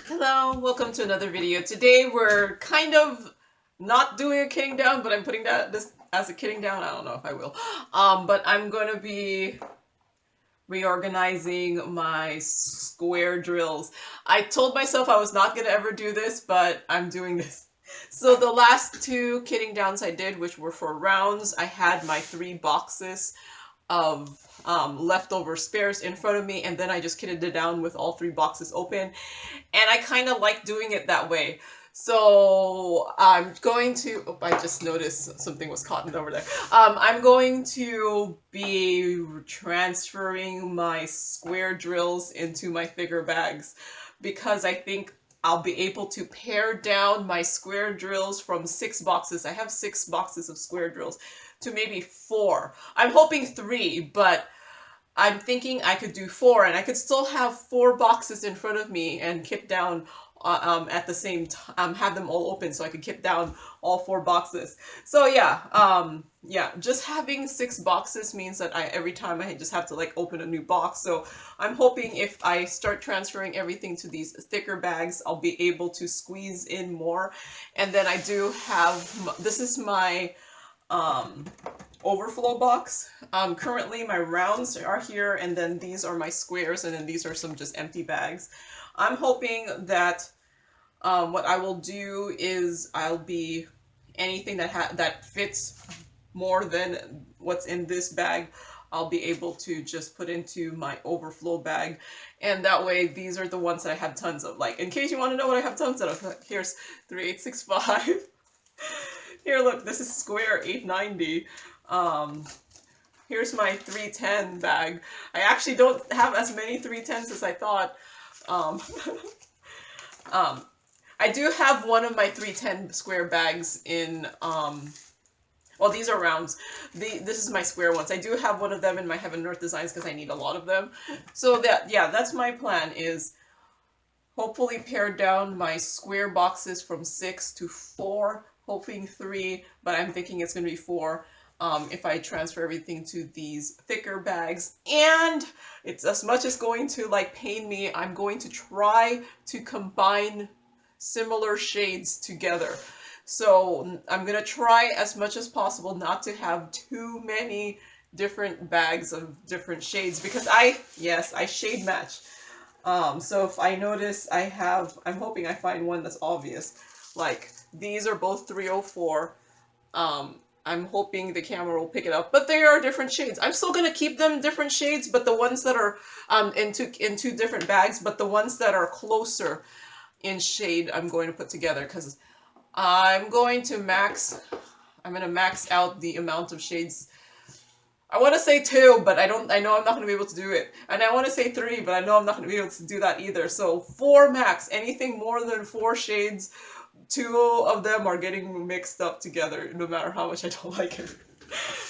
Hello, welcome to another video. Today we're kind of not doing a kitting down, but I'm putting this as a kitting down. I don't know if I will. But I'm going to be reorganizing my square drills. I told myself I was not going to ever do this, but I'm doing this. So the last two kitting downs I did, which were for rounds, I had my 3 boxes of leftover spares in front of me, and then I just kitted it down with all 3 boxes open, and I kind of like doing it that way. So I'm going to, oh, I just noticed something was caught over there. I'm going to be transferring my square drills into my thicker bags because I think I'll be able to pare down my square drills from 6 boxes. I have 6 boxes of square drills to maybe 4. I'm hoping 3, but I'm thinking I could do 4, and I could still have 4 boxes in front of me and kit down at the same time, have them all open so I could kit down all 4 boxes. So yeah, just having 6 boxes means that every time I just have to like open a new box. So I'm hoping if I start transferring everything to these thicker bags, I'll be able to squeeze in more. And then I do have, this is my overflow box. Currently my rounds are here, and then these are my squares, and then these are some just empty bags. I'm hoping that what I will do is I'll be anything that fits more than what's in this bag, I'll be able to just put into my overflow bag, and that way these are the ones that I have tons of. Like, in case you want to know what I have tons of, here's 3865. Here, look, this is square 890. Here's my 310 bag. I actually don't have as many 310s as I thought. I do have one of my 310 square bags in, well, these are rounds. This is my square ones. I do have one of them in my Heaven North designs because I need a lot of them. So that's my plan, is hopefully pare down my square boxes from 6 to 4, hoping 3, but I'm thinking it's going to be 4 if I transfer everything to these thicker bags. And it's, as much as going to like pain me, I'm going to try to combine similar shades together. So I'm going to try as much as possible not to have too many different bags of different shades, because I shade match. So if I notice I'm hoping I find one that's obvious. Like, these are both 304. I'm hoping the camera will pick it up, but they are different shades. I'm still gonna keep them different shades, but the ones that are in two different bags, but the ones that are closer in shade, I'm going to put together, because I'm going to max out the amount of shades. I want to say 2, but I know I'm not going to be able to do it. And I want to say 3, but I know I'm not going to be able to do that either. So 4 max. Anything more than 4 shades, 2 of them are getting mixed up together, no matter how much I don't like it.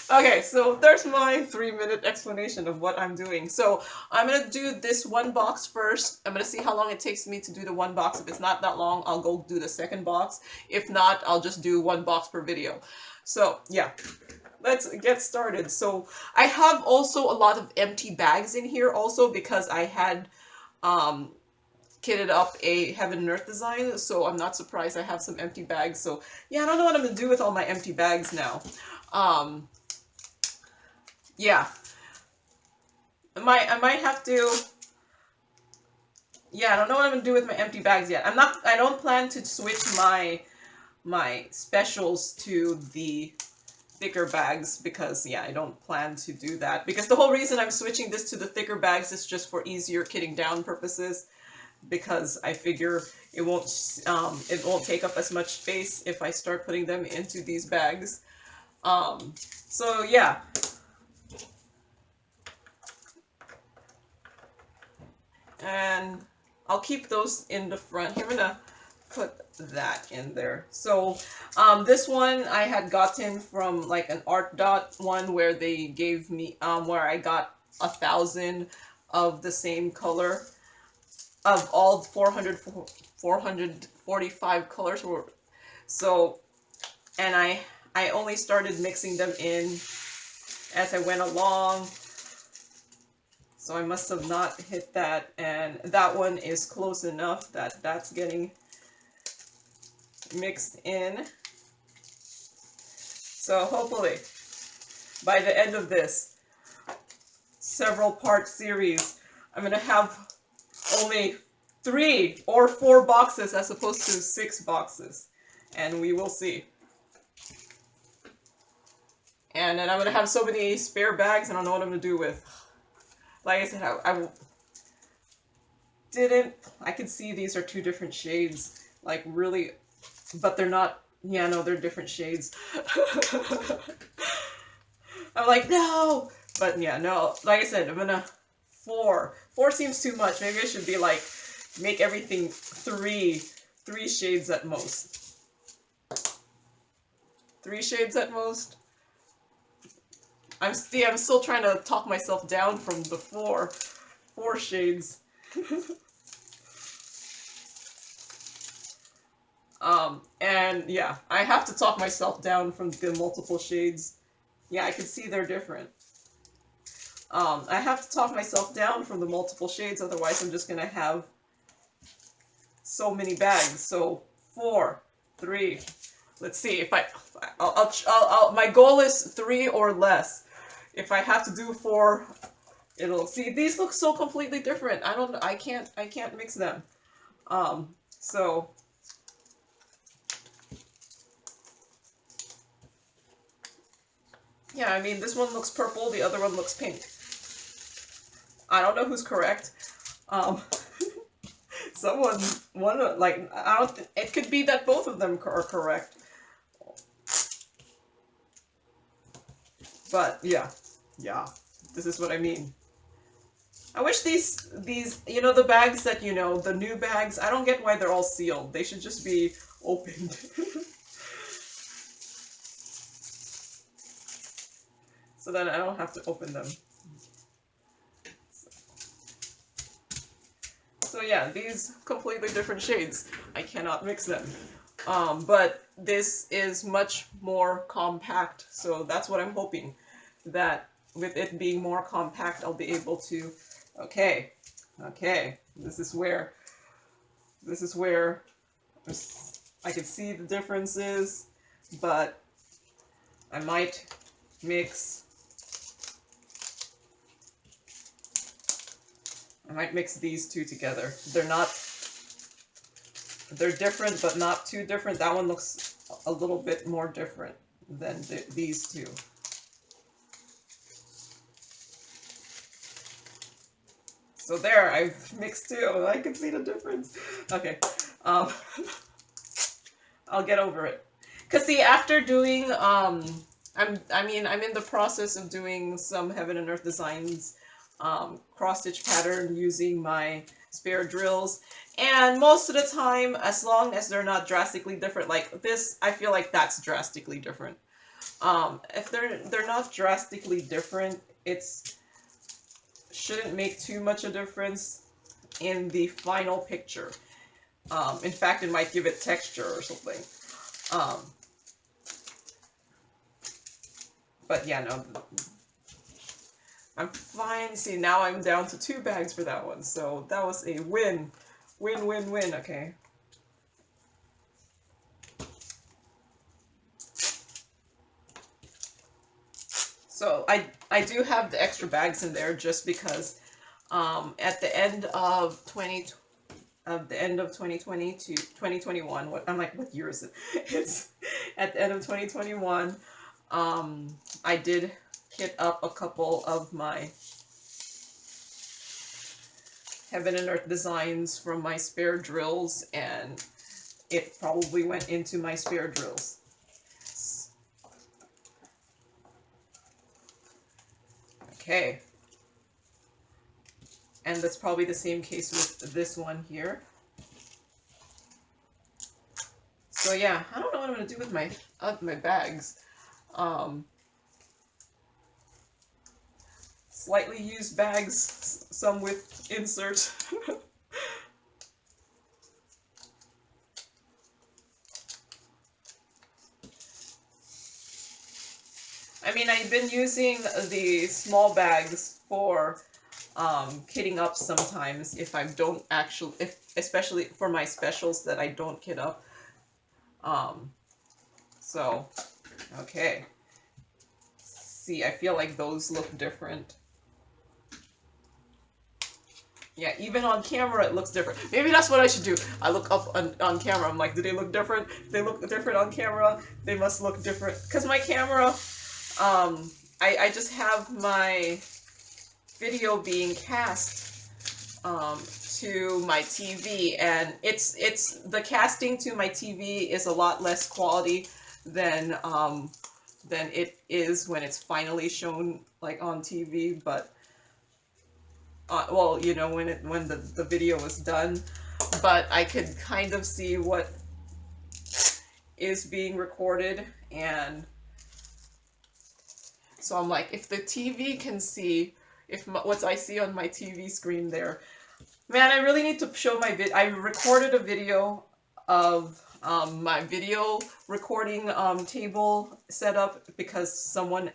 Okay, so there's my 3-minute explanation of what I'm doing. So I'm going to do this 1 box first. I'm going to see how long it takes me to do the 1 box. If it's not that long, I'll go do the 2nd box. If not, I'll just do 1 box per video. So yeah, let's get started. So I have also a lot of empty bags in here also, because I had kitted up a Heaven and Earth design, so I'm not surprised I have some empty bags. So yeah, I don't know what I'm gonna do with all my empty bags now. Yeah, I might have to. Yeah, I don't know what I'm gonna do with my empty bags yet. I don't plan to switch my specials to the thicker bags, because yeah, I don't plan to do that, because the whole reason I'm switching this to the thicker bags is just for easier kitting down purposes, because I figure it won't take up as much space if I start putting them into these bags. So yeah. And I'll keep those in the front. Here, I'm gonna put that in there. So this one I had gotten from like an Art Dot one, where they gave me where I got 1,000 of the same color of all 445 colors. So, and I only started mixing them in as I went along. So I must have not hit that, and that one is close enough that that's getting mixed in. So hopefully by the end of this several part series, I'm gonna have only 3 or 4 boxes as opposed to 6 boxes, and we will see. And then I'm gonna have so many spare bags, I don't know what I'm gonna do with. Like I said, I can see these are 2 different shades, like really, but they're not. Yeah, no, they're different shades. I'm like, no, but yeah, no, like I said, I'm gonna 4 seems too much. Maybe I should be like, make everything 3 shades at most. 3 shades at most. I'm still trying to talk myself down from the 4 shades. And yeah, I have to talk myself down from the multiple shades. Yeah, I can see they're different. I have to talk myself down from the multiple shades, otherwise I'm just gonna have so many bags. So 4, 3. Let's see if my goal is 3 or less. If I have to do 4, see, these look so completely different. I can't mix them. So yeah, I mean, this one looks purple, the other one looks pink. I don't know who's correct. It could be that both of them are correct. But yeah, this is what I mean. I wish these, the bags that, the new bags, I don't get why they're all sealed. They should just be opened. So then I don't have to open them. So yeah, these completely different shades. I cannot mix them. But this is much more compact, so that's what I'm hoping. That with it being more compact, I'll be able to, okay, this is where I can see the differences, but I might mix these 2 together. They're different, but not too different. That one looks a little bit more different than these 2. So there, I've mixed 2. I can see the difference. Okay, I'll get over it. Cause see, after doing, I'm in the process of doing some Heaven and Earth Designs cross stitch pattern using my spare drills, and most of the time, as long as they're not drastically different, like this, I feel like that's drastically different. If they're not drastically different, shouldn't make too much a difference in the final picture. In fact, it might give it texture or something. But yeah, no, I'm fine. See, now I'm down to 2 bags for that one, so that was a win. Win, win, win, okay. So I do have the extra bags in there just because at the end of 2020 to 2021, what year is it? It's at the end of 2021, I did kit up a couple of my Heaven and Earth designs from my spare drills, and it probably went into my spare drills. Okay. And that's probably the same case with this one here. So yeah, I don't know what I'm going to do with my bags. Slightly used bags, some with inserts. I mean, I've been using the small bags for kitting up sometimes if I don't actually, especially for my specials that I don't kit up. So, okay. See, I feel like those look different. Yeah, even on camera it looks different. Maybe that's what I should do. I look up on camera. I'm like, do they look different? If they look different on camera, they must look different. Because my camera, I just have my video being cast to my TV, and it's the casting to my TV is a lot less quality than it is when it's finally shown like on TV, but well, you know, when the video was done, but I could kind of see what is being recorded, and so I'm like, if the TV can see, what I see on my TV screen there, man, I really need to show my I recorded a video of my video recording table setup because someone,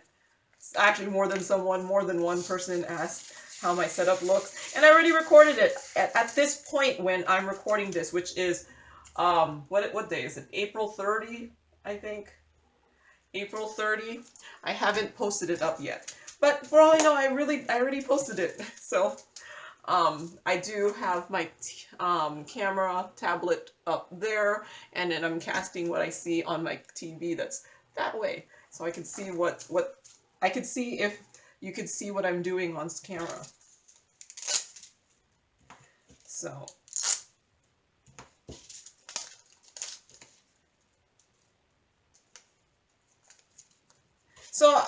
actually more than one person asked how my setup looks, and I already recorded it at this point when I'm recording this, which is what day is it? April 30, I think. April 30. I haven't posted it up yet, but for all I know, I already posted it. So I do have my camera tablet up there, and then I'm casting what I see on my TV that's that way, so I can see what I could see if you could see what I'm doing on camera. So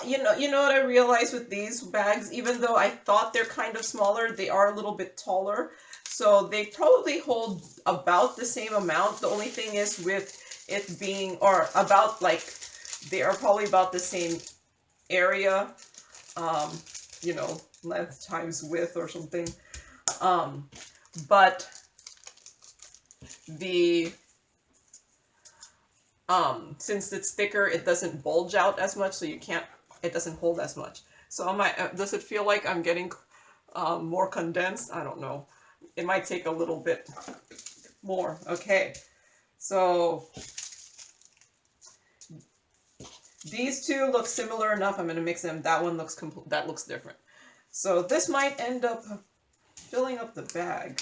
you know what I realized with these bags, even though I thought they're kind of smaller, they are a little bit taller. So they probably hold about the same amount. The only thing is with it being, or about like, they are probably about the same area, you know, length times width or something. But the since it's thicker, it doesn't bulge out as much, so it doesn't hold as much. So does it feel like I'm getting more condensed? I don't know. It might take a little bit more. Okay, so these two look similar enough. I'm going to mix them. That one looks that looks different. So this might end up filling up the bag.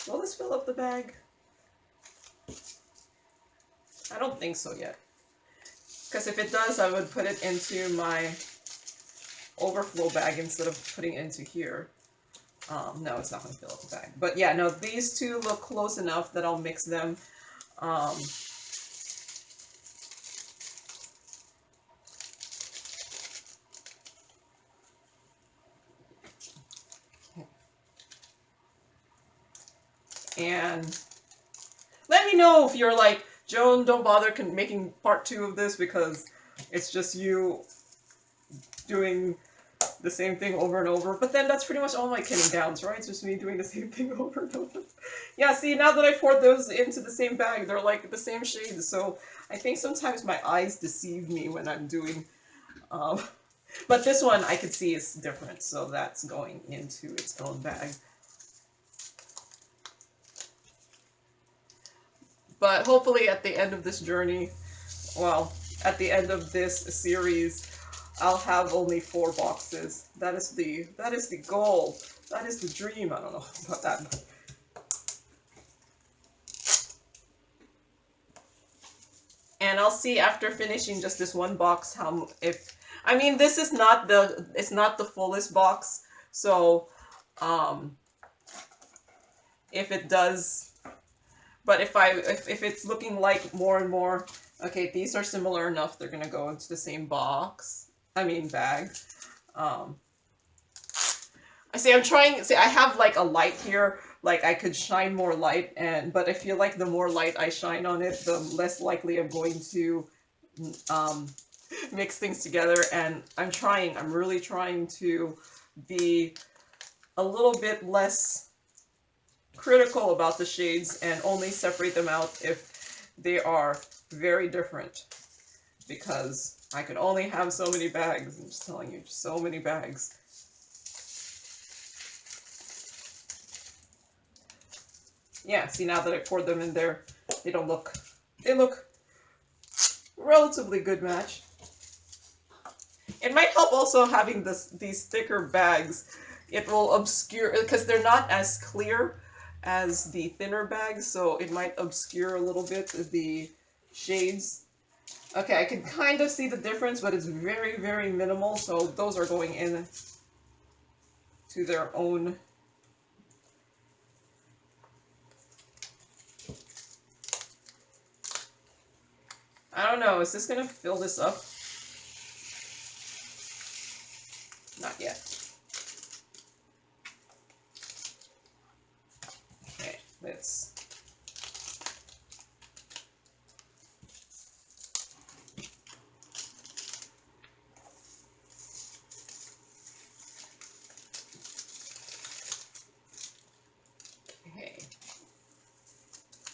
Will this fill up the bag? I don't think so yet. Because if it does, I would put it into my overflow bag instead of putting it into here. No, it's not going to fill up the bag. But yeah, no, these two look close enough that I'll mix them. And let me know if you're like, Joan, don't bother making part 2 of this because it's just you doing the same thing over and over. But then that's pretty much all my kitting downs, right? It's just me doing the same thing over and over. Yeah, see, now that I poured those into the same bag, they're like the same shades. So I think sometimes my eyes deceive me when I'm doing... but this one I could see is different, so that's going into its own bag. But hopefully at the end of this journey, well, at the end of this series, I'll have only 4 boxes. That is the goal. That is the dream. I don't know about that. And I'll see after finishing just this one box I mean, this is not it's not the fullest box. So if it does, but if it's looking like more and more, okay, these are similar enough, they're gonna go into the same bag. I have like a light here, like I could shine more light, but I feel like the more light I shine on it, the less likely I'm going to mix things together. And I'm really trying to be a little bit less critical about the shades and only separate them out if they are very different. because I could only have so many bags. I'm just telling you, so many bags. Yeah, see, now that I poured them in there, they look relatively good match. It might help also having these thicker bags. It will obscure, because they're not as clear as the thinner bags, so it might obscure a little bit the shades. Okay, I can kind of see the difference, but it's very, very minimal, so those are going in to their own. I don't know, is this gonna fill this up? Not yet. Okay, let's... Okay.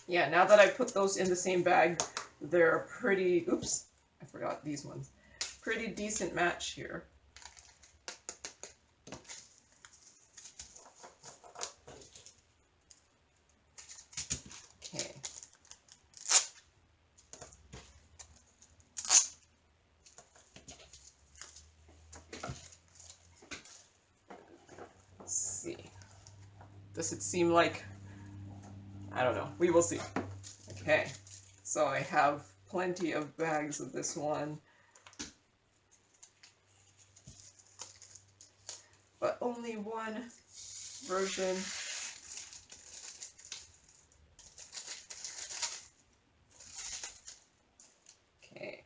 Yeah, now that I put those in the same bag, they're pretty... Oops, I forgot these ones. Pretty decent match here. Okay. Let's see. Does it seem like... I don't know. We will see. Okay. So I have plenty of bags of this one. But only one version. Okay.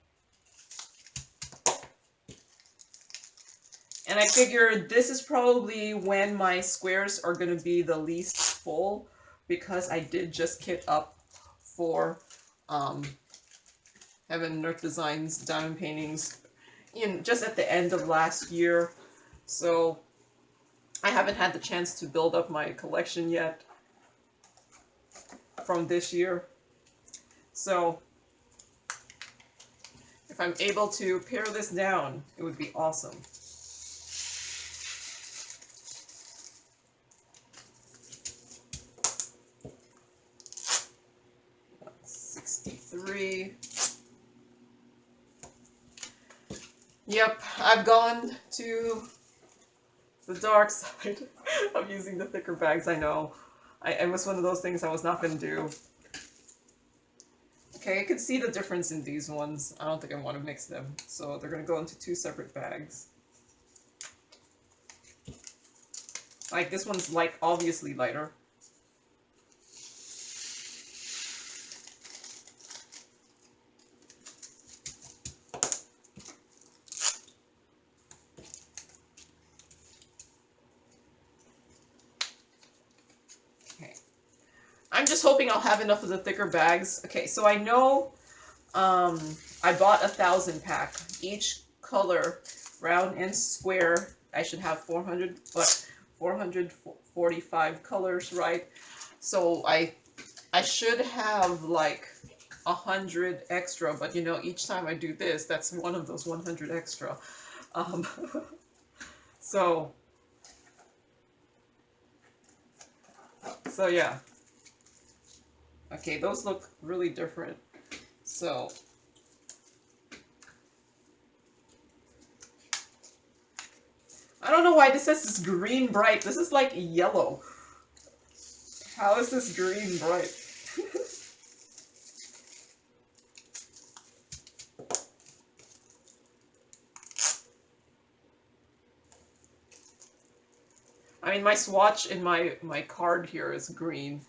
And I figured this is probably when my squares are going to be the least full, because I did just kit up for Heaven and Earth Designs diamond paintings just at the end of last year. So I haven't had the chance to build up my collection yet from this year. So if I'm able to pare this down, it would be awesome. 63. Yep, I've gone to the dark side of using the thicker bags, I know. It was one of those things I was not going to do. Okay, I can see the difference in these ones. I don't think I want to mix them. So they're going to go into 2 separate bags. Like, this one's, like, obviously lighter. I'm just hoping I'll have enough of the thicker bags. Okay, so I know I bought 1,000 pack. Each color, round and square, I should have 445 colors, right? So I should have like 100 extra, but you know, each time I do this, that's one of those 100 extra. So yeah. Okay, those look really different. So I don't know why this says it's green bright. This is like yellow. How is this green bright? I mean, my swatch in my card here is green.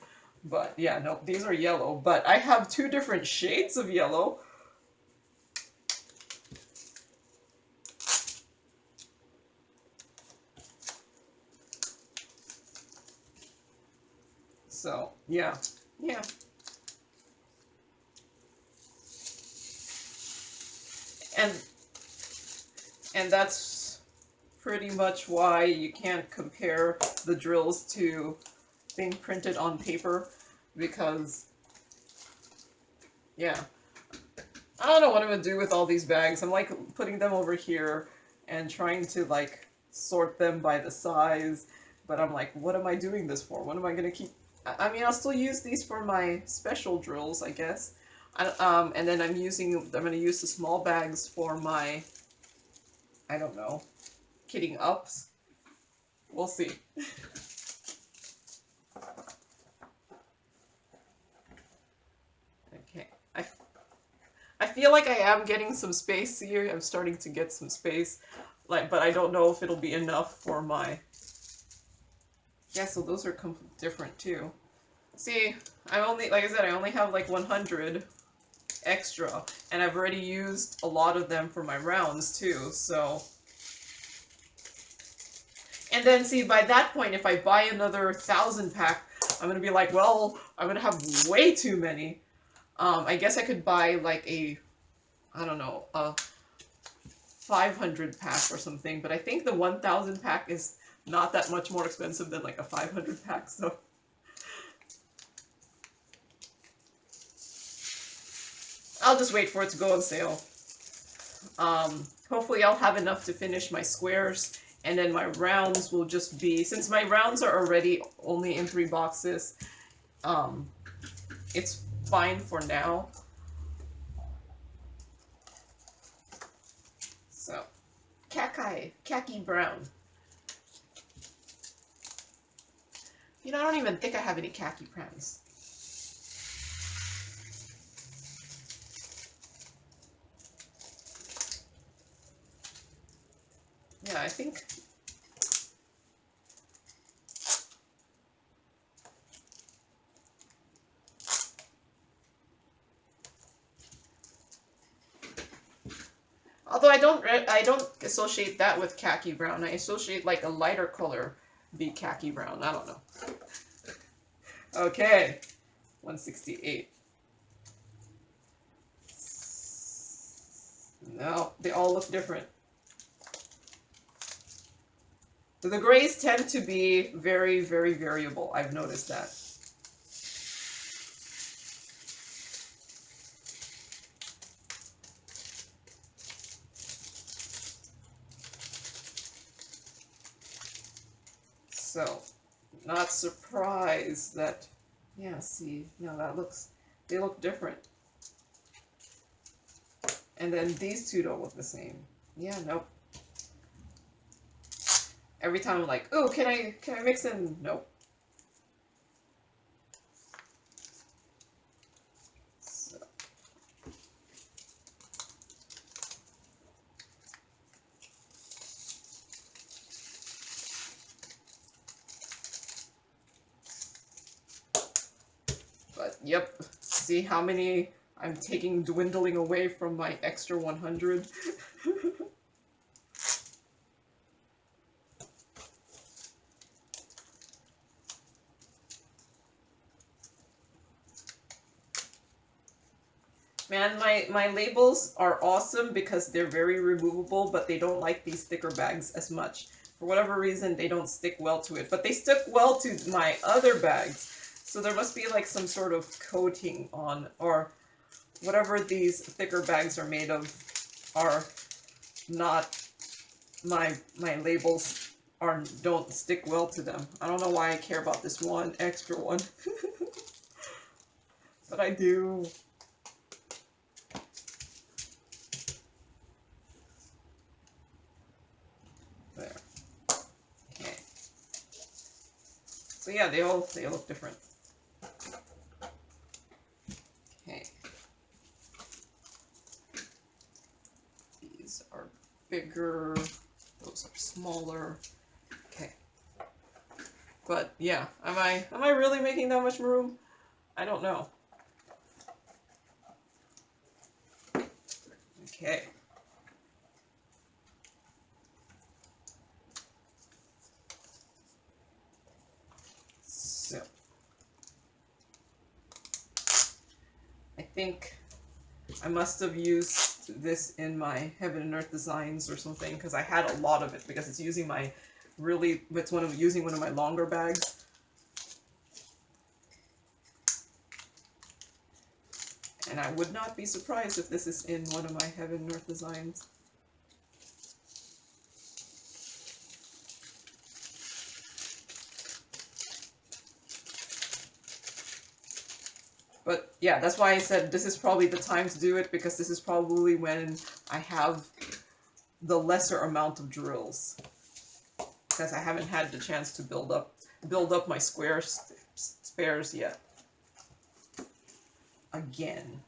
But yeah, no, these are yellow. But I have 2 different shades of yellow. So, yeah. Yeah. And that's pretty much why you can't compare the drills to being printed on paper, because yeah, I don't know what I'm gonna do with all these bags. I'm like putting them over here and trying to like sort them by the size, but I'm like, what am I doing this for? What am I gonna keep? I mean, I'll still use these for my special drills, I guess. And then I'm gonna use the small bags for my, I don't know, kitting ups. We'll see. Okay. I feel like I am getting some space here. I'm starting to get some space. Like, but I don't know if it'll be enough for my... Yeah, so those are different too. See, like I said, I only have like 100 extra, and I've already used a lot of them for my rounds too, so... And then, see, by that point, if I buy another 1,000 pack, I'm gonna be like, well, I'm gonna have way too many. I guess I could buy like a, I don't know, a 500 pack or something, but I think the 1,000 pack is not that much more expensive than like a 500 pack, so... I'll just wait for it to go on sale. Hopefully I'll have enough to finish my squares, and then my rounds will just be, since my rounds are already only in 3 boxes, it's fine for now. So, khaki brown. You know, I don't even think I have any khaki browns. Yeah, I think... Although I don't associate that with khaki brown. I associate like a lighter color be khaki brown. I don't know. Okay, 168. No, they all look different. The grays tend to be very, very variable. I've noticed that. So, not surprised that, yeah, see, no, they look different. And then these two don't look the same. Yeah, nope. Every time I'm like, ooh, can I mix in? Nope. So. But, yep. See how many I'm dwindling away from my extra 100? Man, my labels are awesome because they're very removable, but they don't like these thicker bags as much. For whatever reason, they don't stick well to it. But they stick well to my other bags. So there must be like some sort of coating on, or whatever these thicker bags are made of are not, my labels don't stick well to them. I don't know why I care about this one extra one. But I do. There. Okay. So yeah, they look different. Okay. These are bigger. Those are smaller. Okay. But yeah, am I really making that much room? I don't know. Okay. So I think I must have used this in my Heaven and Earth designs or something, because I had a lot of it, because it's using using one of my longer bags. And I would not be surprised if this is in one of my Heaven North designs. But yeah, that's why I said this is probably the time to do it, because this is probably when I have the lesser amount of drills. Because I haven't had the chance to build up my spares yet. Again.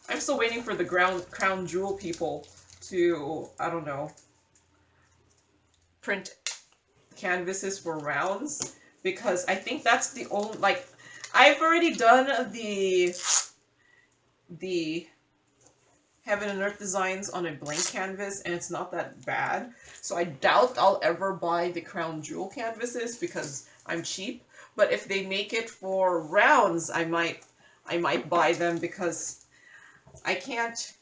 I'm still waiting for the crown jewel people to, I don't know, print canvases for rounds, because I think that's the only, like, I've already done the Heaven and Earth designs on a blank canvas, and it's not that bad. So I doubt I'll ever buy the crown jewel canvases because I'm cheap. But if they make it for rounds, I might buy them, because I can't.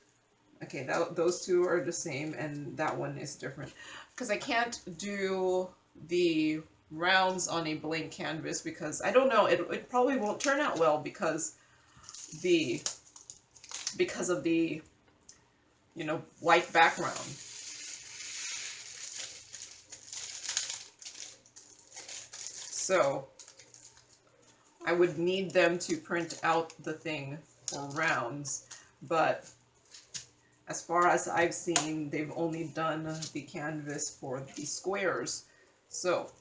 Okay, those two are the same, and that one is different. Because I can't do the rounds on a blank canvas, because I don't know, it probably won't turn out well because of the, you know, white background. So I would need them to print out the thing for rounds, but as far as I've seen, they've only done the canvas for the squares. So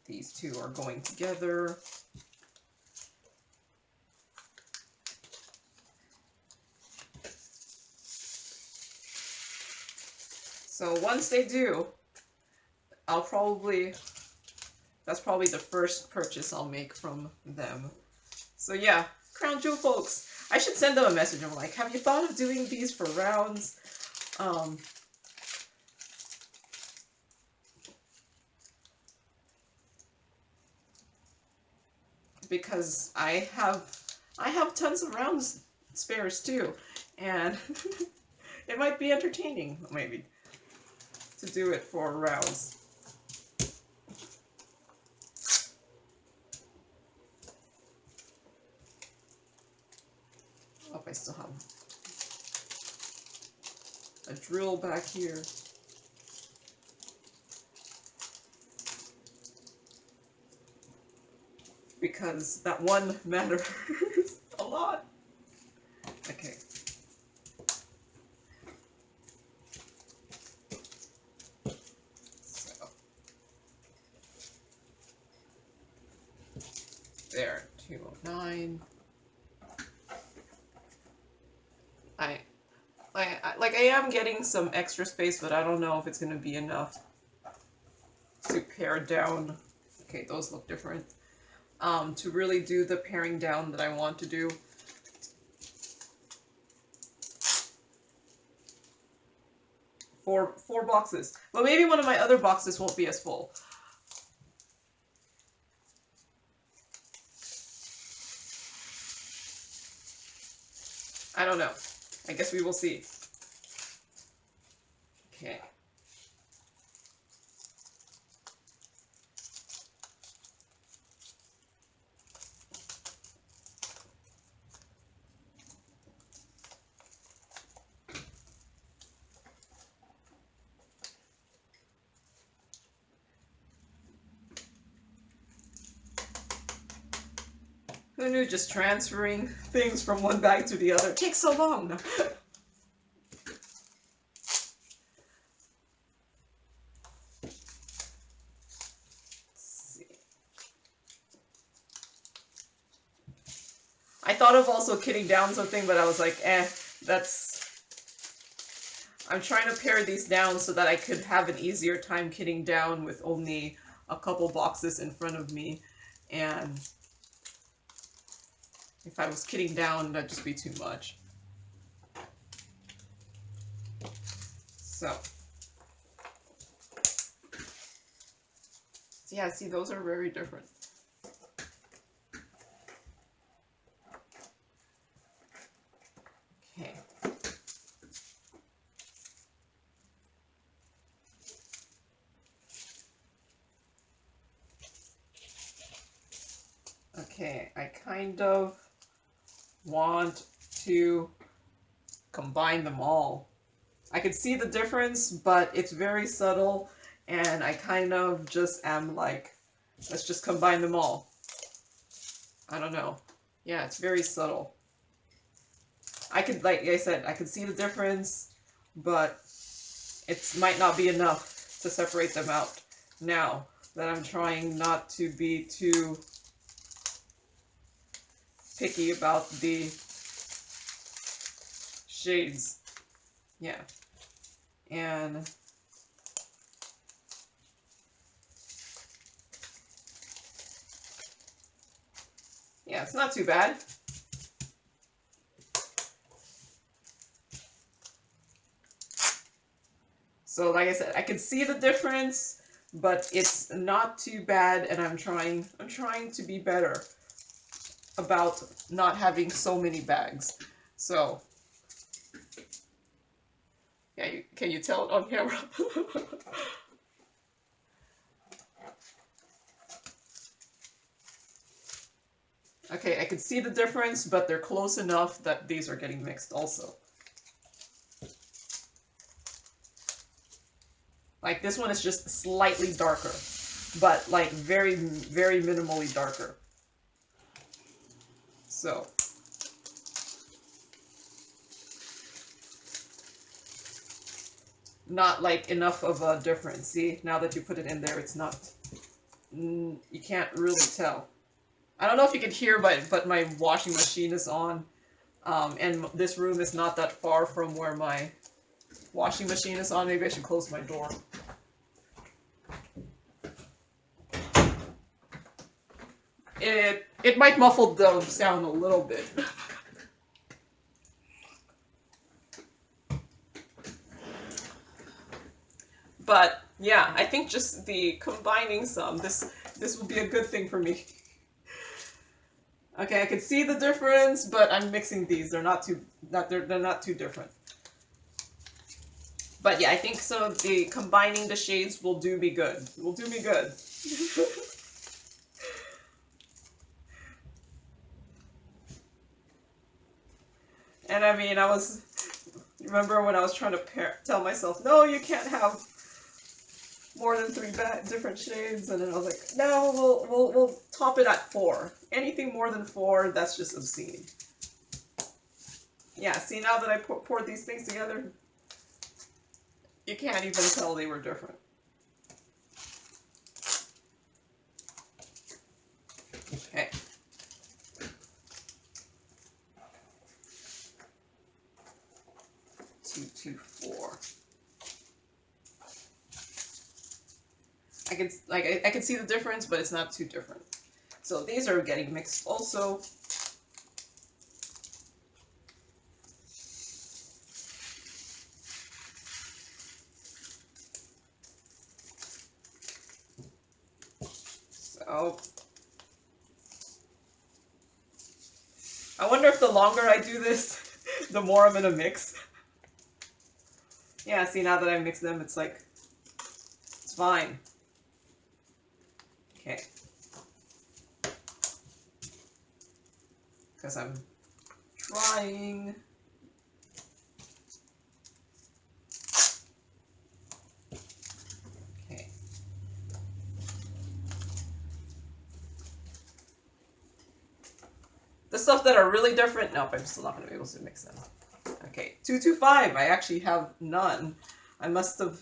these two are going together. So once they do, that's probably the first purchase I'll make from them. So yeah, Crown Jewel folks, I should send them a message. I'm like, have you thought of doing these for rounds? Because I have tons of rounds spares too, and it might be entertaining maybe to do it for rounds. Oh, I still have a drill back here. Because that one matters a lot. Okay. So. There, 209. I am getting some extra space, but I don't know if it's going to be enough to pare down. Okay, those look different. To really do the paring down that I want to do. Four boxes. But maybe one of my other boxes won't be as full. I don't know. I guess we will see. Okay. Who knew just transferring things from one bag to the other takes so long? I thought of also kitting down something, but I was like, I'm trying to pare these down so that I could have an easier time kitting down with only a couple boxes in front of me. And if I was kitting down, that'd just be too much. So yeah, see, those are very different. Okay, I kind of want to combine them all. I can see the difference, but it's very subtle, and I kind of just am like, let's just combine them all. I don't know. Yeah, it's very subtle. I could, like I said, I could see the difference, but it might not be enough to separate them out. Now that I'm trying not to be too picky about the shades. Yeah. And yeah, it's not too bad. So like I said, I can see the difference, but it's not too bad, and I'm trying to be better about not having so many bags. So yeah, can you tell it on camera? Okay, I can see the difference, but they're close enough that these are getting mixed also. Like this one is just slightly darker, but like very, very minimally darker. So. Not like enough of a difference. See, now that you put it in there, it's not, you can't really tell. I don't know if you can hear, but my washing machine is on, and this room is not that far from where my washing machine is on. Maybe I should close my door. It might muffle the sound a little bit. But yeah, I think just the combining some, this will be a good thing for me. Okay, I can see the difference, but I'm mixing these. They're not too different. But yeah, I think so. The combining the shades will do me good. Will do me good. And I mean, remember when I was trying to tell myself, no, you can't have more than 3 different shades, and then I was like, no, we'll top it at 4. Anything more than 4, that's just obscene. Yeah, see, now that I poured these things together, you can't even tell they were different. Okay. Two, 4. I can see the difference, but it's not too different. So these are getting mixed also. So I wonder if the longer I do this, the more I'm gonna mix. Yeah, see, now that I mix them, it's like, it's fine. Okay. Because I'm trying. Okay. The stuff that are really different, nope, I'm still not going to be able to mix them. Okay, 225, I actually have none. I must have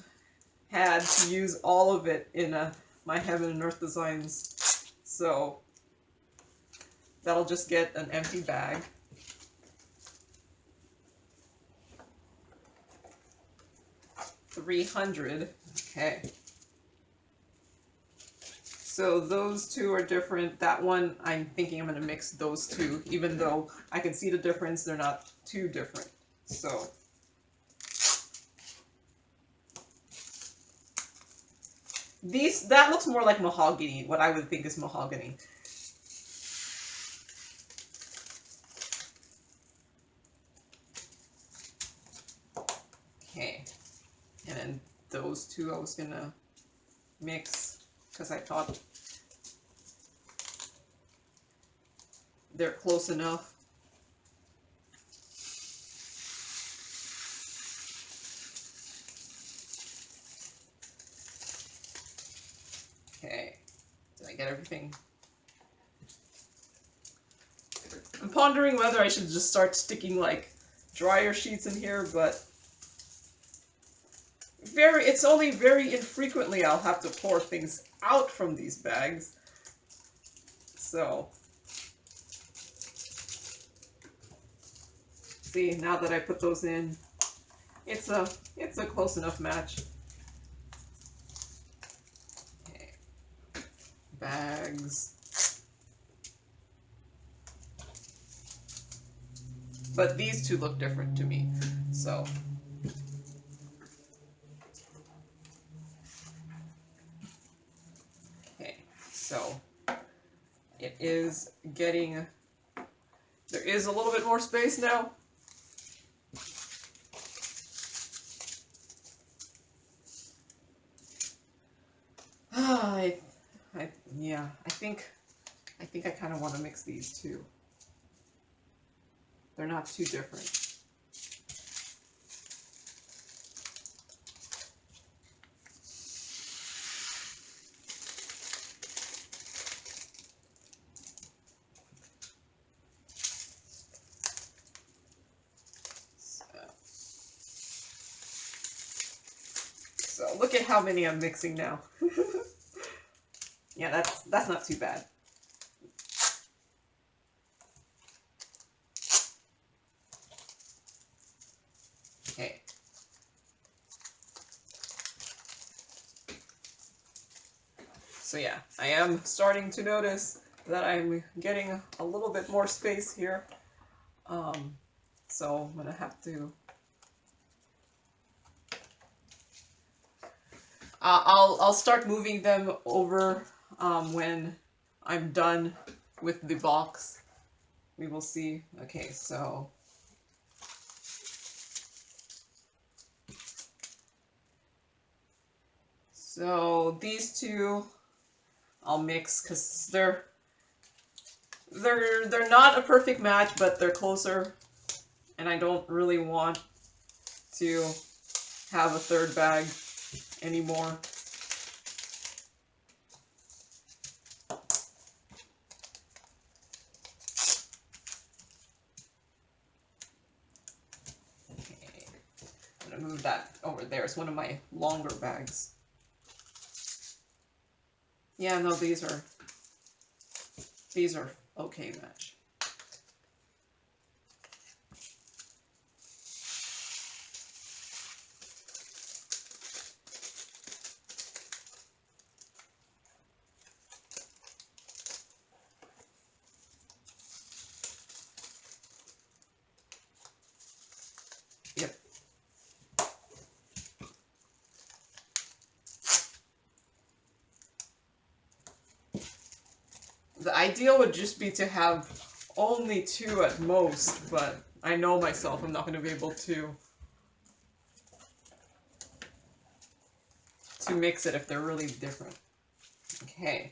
had to use all of it in my Heaven and Earth designs. So that'll just get an empty bag. $300. Okay. So those two are different. That one, I'm thinking I'm going to mix those two, even though I can see the difference. They're not too different. So that looks more like mahogany, what I would think is mahogany. Okay. And then those two I was gonna mix because I thought they're close enough. Okay, did I get everything? I'm pondering whether I should just start sticking like dryer sheets in here, but it's only very infrequently I'll have to pour things out from these bags. So, see, now that I put those in, it's a close enough match. Okay. Bags. But these two look different to me, so. Okay, so it is getting, there is a little bit more space now. Yeah, I think I kind of want to mix these two. They're not too different. So look at how many I'm mixing now. Yeah, that's not too bad. Okay. So yeah, I am starting to notice that I'm getting a little bit more space here. So I'm gonna have to. I'll start moving them over when I'm done with the box. We will see. Okay, so. So these two I'll mix because they're not a perfect match, but they're closer, and I don't really want to have a third bag anymore. Okay. I'm gonna move that over there. It's one of my longer bags. Yeah, no, these are okay match. Yep. The ideal would just be to have only two at most, but I know myself, I'm not going to be able to mix it if they're really different. Okay,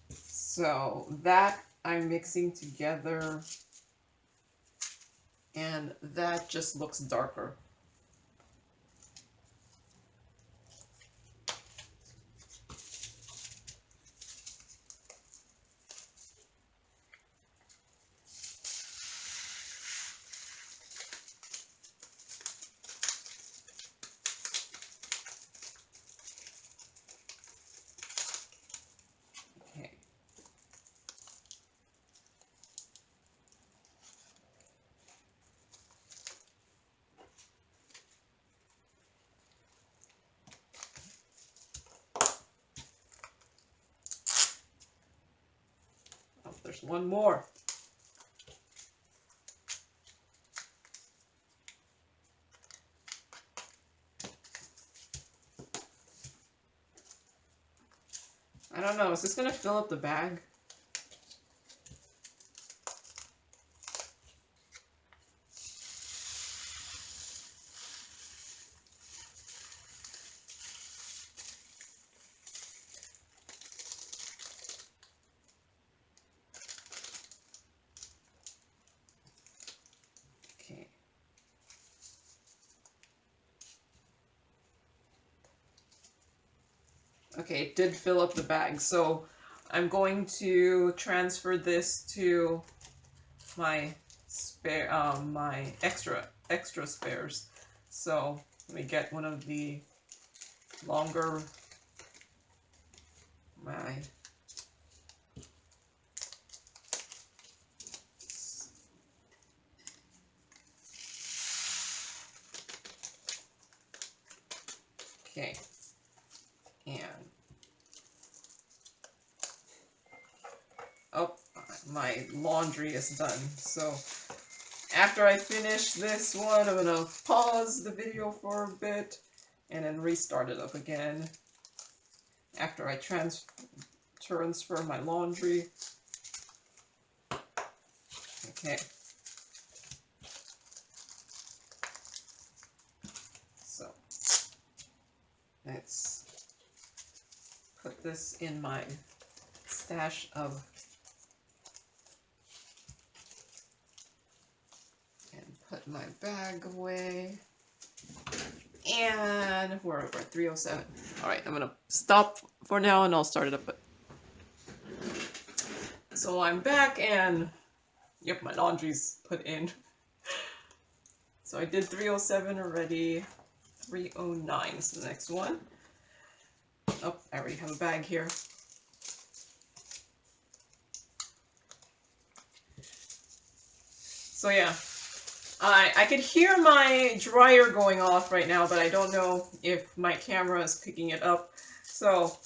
so that I'm mixing together, and that just looks darker. There's one more. I don't know, is this gonna fill up the bag? Okay, it did fill up the bag, so I'm going to transfer this to my spare, my extra spares. So let me get one of the longer, my okay, and oh, my laundry is done. So after I finish this one, I'm gonna pause the video for a bit and then restart it up again after I transfer my laundry. Okay. So let's put this in my stash of and put my bag away. And we're at 307. All right, I'm gonna stop for now and I'll start it up. So I'm back and yep, my laundry's put in. So I did 307 already. 309 is the next one. Oh, I already have a bag here. So yeah, I could hear my dryer going off right now, but I don't know if my camera is picking it up. So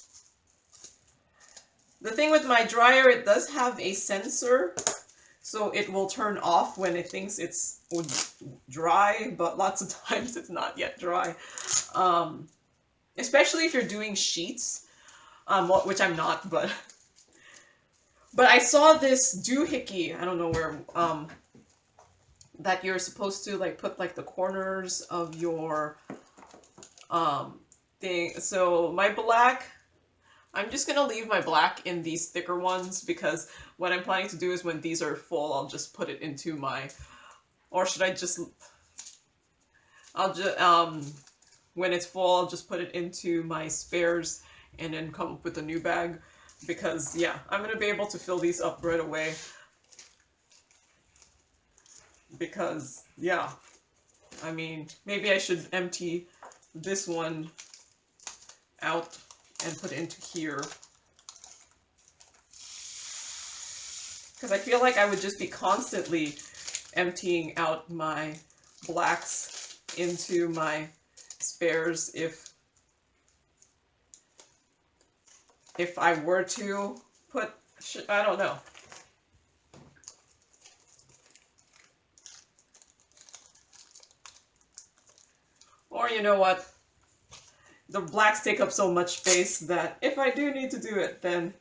the thing with my dryer, it does have a sensor, so it will turn off when it thinks it's dry, but lots of times it's not yet dry. Especially if you're doing sheets, which I'm not, but I saw this doohickey, I don't know where, that you're supposed to like put like the corners of your thing. So my black, I'm just gonna leave my black in these thicker ones because what I'm planning to do is when these are full, I'll just put it into my, or should I just, when it's full, I'll just put it into my spares and then come up with a new bag because yeah, I'm gonna be able to fill these up right away. Because, yeah, I mean, maybe I should empty this one out and put it into here. Because I feel like I would just be constantly emptying out my blacks into my spares if I were to put, I don't know. Or you know what, the blacks take up so much space that if I do need to do it, then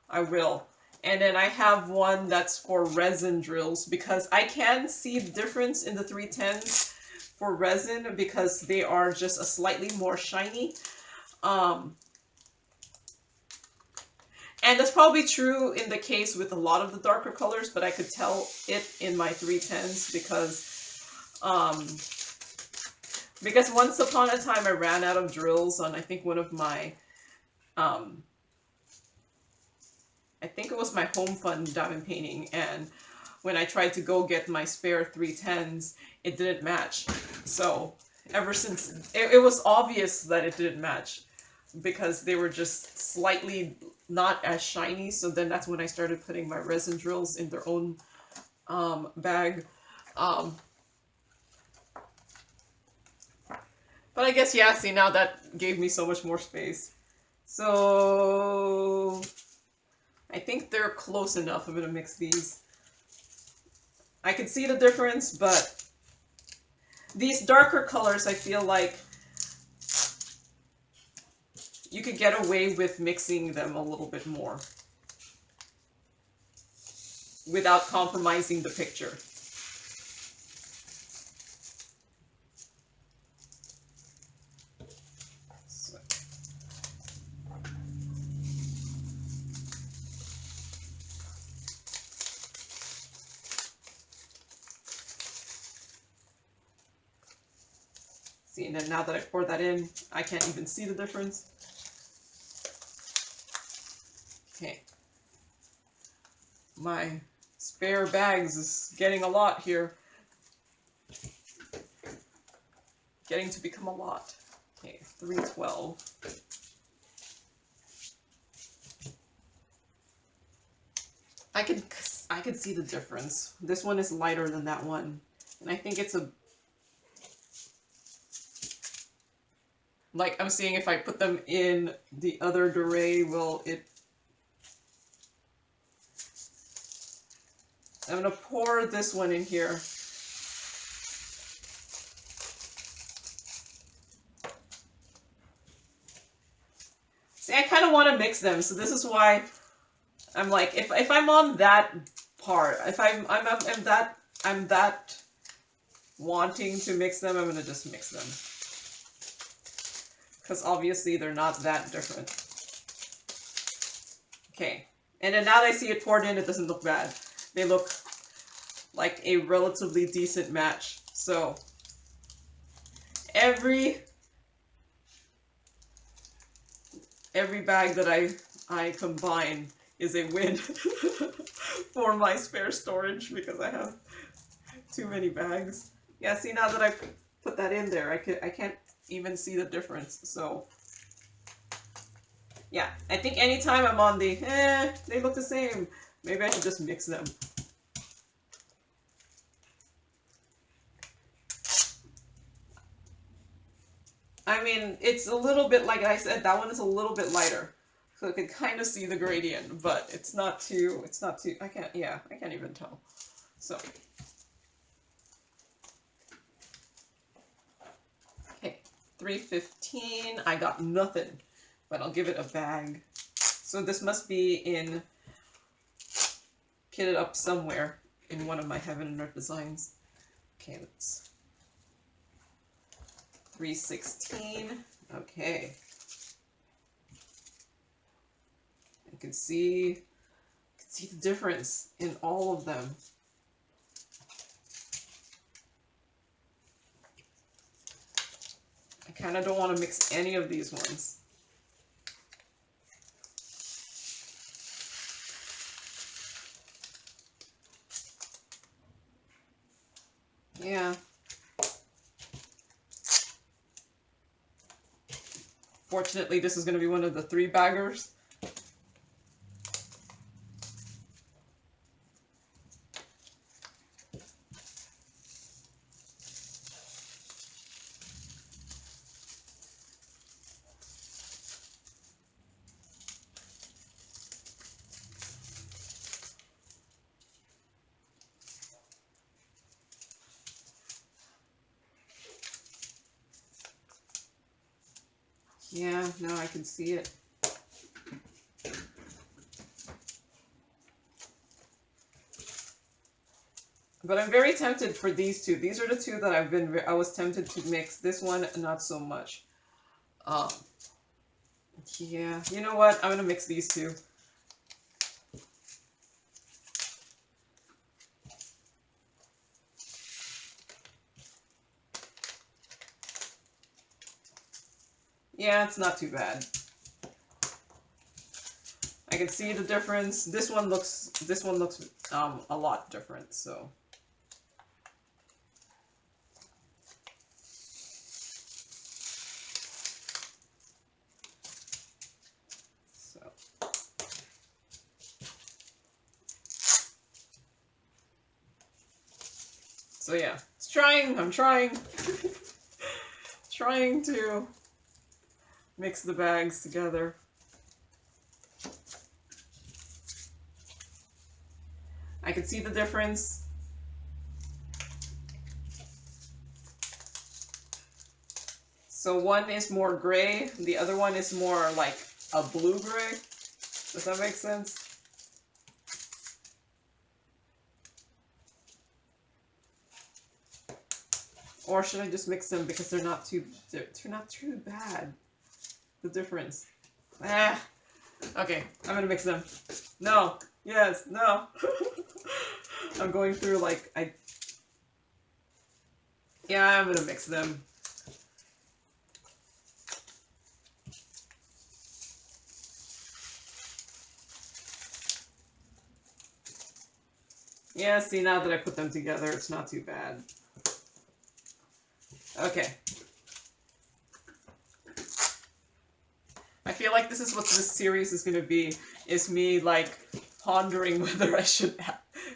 I will. And then I have one that's for resin drills because I can see the difference in the 310s for resin because they are just a slightly more shiny. And that's probably true in the case with a lot of the darker colors, but I could tell it in my 310s because once upon a time I ran out of drills on, I think one of my, I think it was my home fund diamond painting, and when I tried to go get my spare 310s, it didn't match. So ever since, it was obvious that it didn't match because they were just slightly not as shiny. So then that's when I started putting my resin drills in their own bag. But I guess, yeah, see, now that gave me so much more space. So I think they're close enough. I'm going to mix these. I can see the difference, but these darker colors, I feel like you could get away with mixing them a little bit more without compromising the picture. See, and then now that I pour that in, I can't even see the difference. Okay. My spare bags is getting a lot here. Getting to become a lot. Okay, 312. I could see the difference. This one is lighter than that one. And I think it's a... Like, I'm seeing if I put them in the other durée, will it... I'm going to pour this one in here. See, I kind of want to mix them, so this is why I'm like, if I'm on that part, if I'm that wanting to mix them, I'm going to just mix them. Because obviously they're not that different. Okay. And then now that I see it poured in, it doesn't look bad. They look like a relatively decent match. So, every bag that I combine is a win for my spare storage because I have too many bags. Yeah, see, now that I put that in there, I can't even see the difference. So yeah, I think anytime I'm on the they look the same, maybe I should just mix them. I mean, it's a little bit, like I said, that one is a little bit lighter, so I can kind of see the gradient, but it's not too, I can't even tell. So okay, 315. I got nothing, but I'll give it a bag. So this must be in, kitted up somewhere in one of my Heaven and Earth designs. Okay, let's 316. Okay. I can see the difference in all of them. I kind of don't want to mix any of these ones. Yeah. Fortunately, this is going to be one of the 3 baggers. Yeah, no, I can see it. But I'm very tempted for these two. These are the two that I was tempted to mix. This one, not so much. Yeah, you know what? I'm gonna mix these two. Yeah, it's not too bad. I can see the difference. This one looks a lot different, so. So yeah, I'm trying trying to mix the bags together. I can see the difference. So one is more gray, the other one is more like a blue-gray. Does that make sense? Or should I just mix them because they're not too bad? The difference. Ah. Okay, I'm gonna mix them. No. Yes. No. I'm going through like yeah, I'm gonna mix them. Yeah, see, now that I put them together, it's not too bad. Okay. I feel like this is what this series is going to be, is me, like, pondering whether I should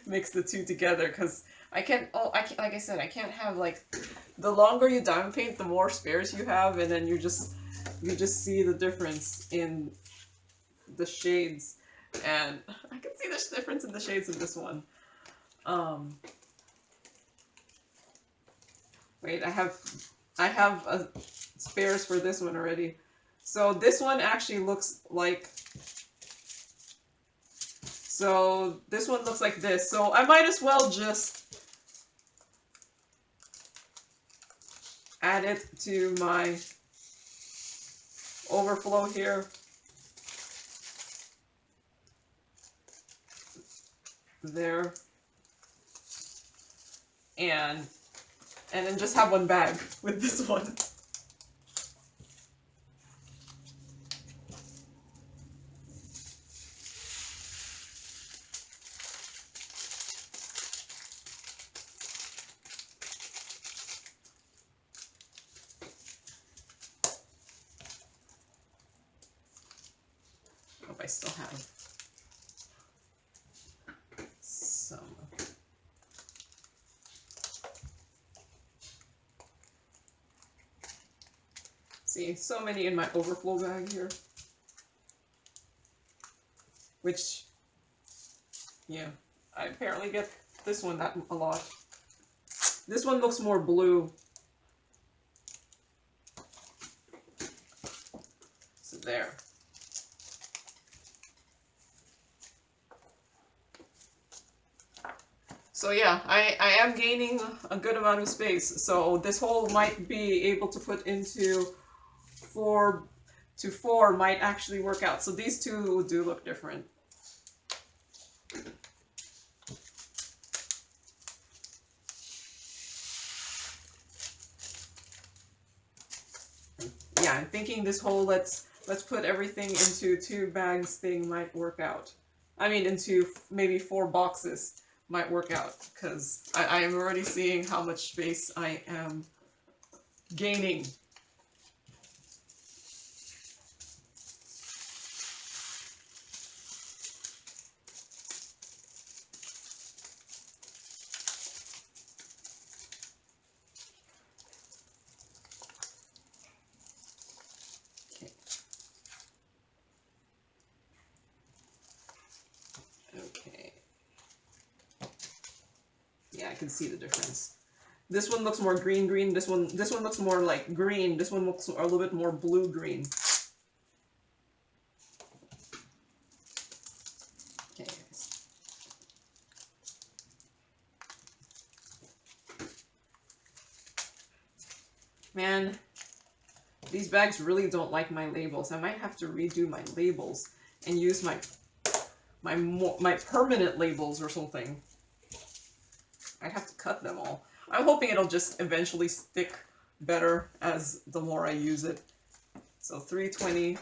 mix the two together, because I can't, like I said, I can't have, like, the longer you diamond paint, the more spares you have, and then you just see the difference in the shades, and I can see the difference in the shades in this one. Wait, I have spares for this one already. So this one actually looks like, so this one looks like this. So I might as well just add it to my overflow here. There. And then just have one bag with this one. I hope I still have some. See, so many in my overflow bag here. Which, yeah, I apparently get this one that a lot. This one looks more blue. So there. So yeah, I am gaining a good amount of space. So this hole might be able to put into 4 to 4 might actually work out. So these two do look different. Yeah, I'm thinking this whole let's put everything into 2 bags thing might work out. I mean, into maybe 4 boxes might work out, because I am already seeing how much space I am gaining. Okay. Yeah, I can see the difference. This one looks more green. This one looks more like green. This one looks a little bit more blue-green. Okay. Man, these bags really don't like my labels. I might have to redo my labels and use my permanent labels or something. I'd have to cut them all. I'm hoping it'll just eventually stick better as the more I use it. So 320.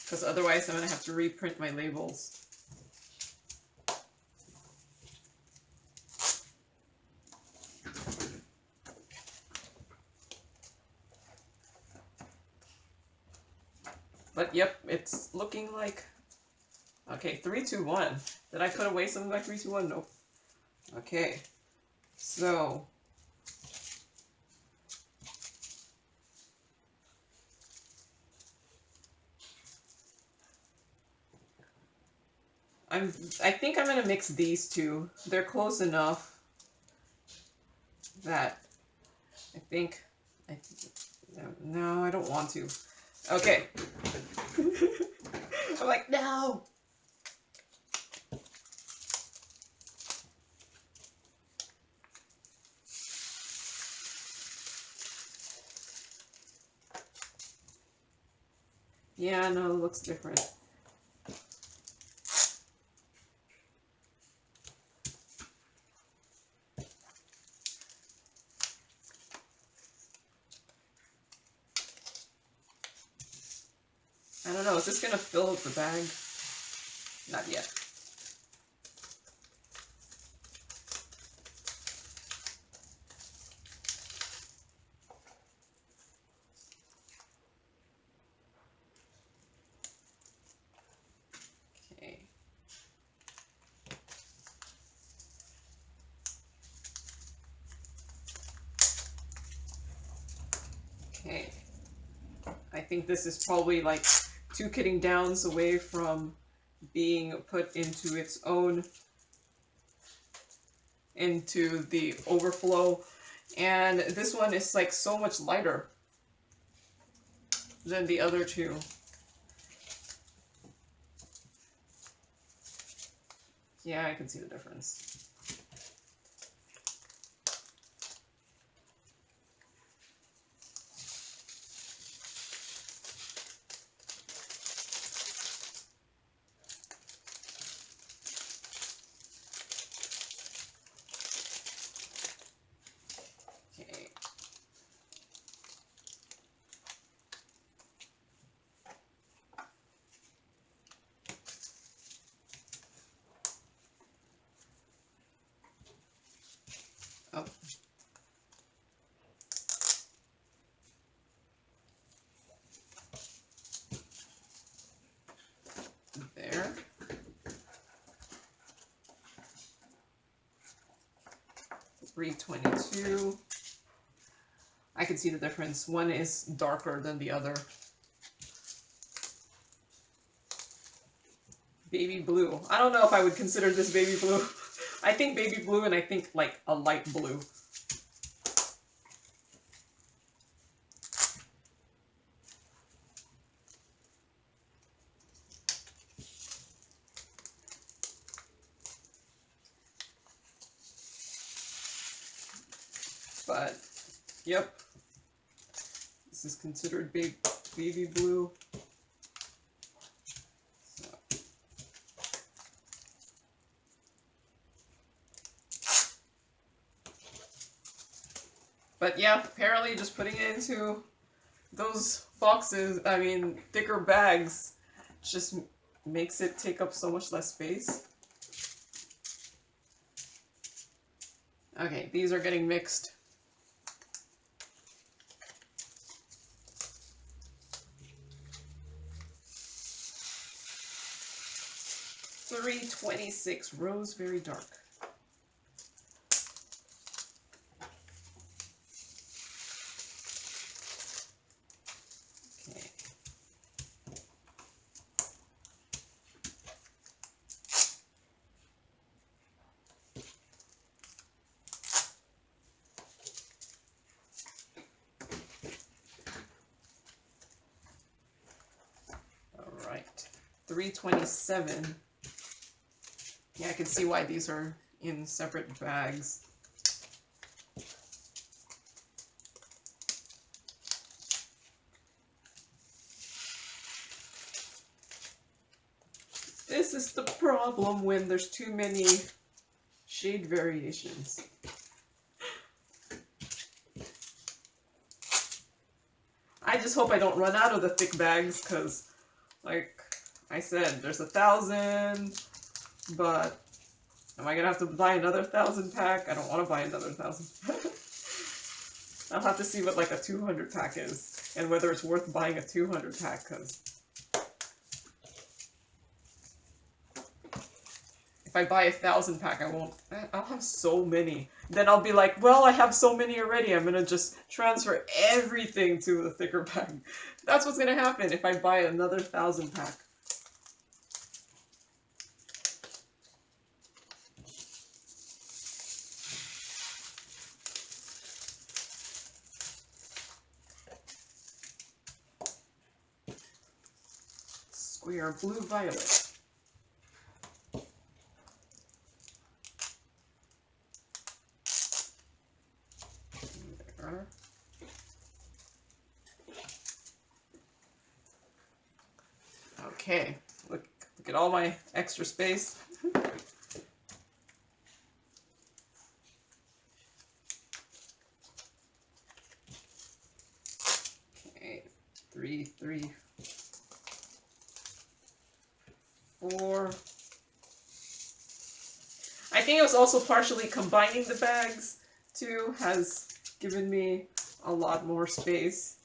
Because otherwise I'm going to have to reprint my labels. But yep, it's looking like, okay, 3, 2, 1. Did I put away something like 3, 2, 1? Nope. Okay, so I think I'm gonna mix these two. They're close enough that no, I don't want to. Okay. I'm like, no. Yeah, no, it looks different. I don't know, is this gonna fill up the bag? Not yet. Okay. Okay. I think this is probably like 2 kitting downs away from being put into its own, into the overflow. And this one is like so much lighter than the other two. Yeah, I can see the difference. Okay. Oh. There. $3.22. I can see the difference. One is darker than the other. Baby blue. I don't know if I would consider this baby blue. I think baby blue, and I think like a light blue. But, yep. This is considered baby blue. So. But yeah, apparently just putting it into those boxes, I mean, thicker bags, just makes it take up so much less space. Okay, these are getting mixed. $3.26, rose very dark. Okay. All right, $3.27. Yeah, I can see why these are in separate bags. This is the problem when there's too many shade variations. I just hope I don't run out of the thick bags, because, like I said, there's 1,000, but am I gonna have to buy another 1,000 pack? I don't want to buy another 1,000 pack. I'll have to see what like a 200 pack is, and whether it's worth buying a 200 pack, because if I buy 1,000 pack, I'll have so many. Then I'll be like, well, I have so many already, I'm gonna just transfer everything to the thicker bag. That's what's gonna happen if I buy another 1,000 pack. Square blue violet. There. Okay, look at all my extra space. Okay, 3. 4. I think it was also partially combining the bags too has given me a lot more space.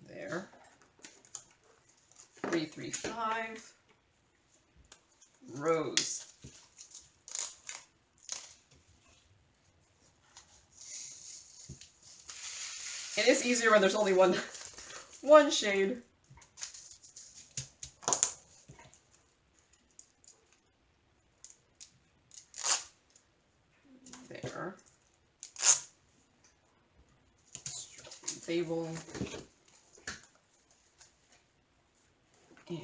There. 335 rows. It is easier when there's only one shade. There. Table. And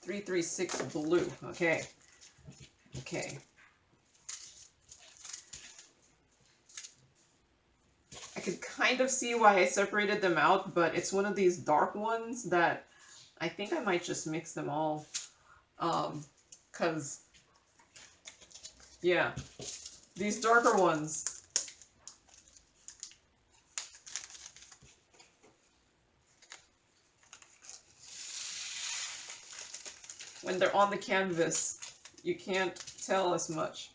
336 blue. Okay. Okay. I could kind of see why I separated them out, but it's one of these dark ones that I think I might just mix them all. 'Cause yeah, these darker ones, when they're on the canvas, you can't tell as much.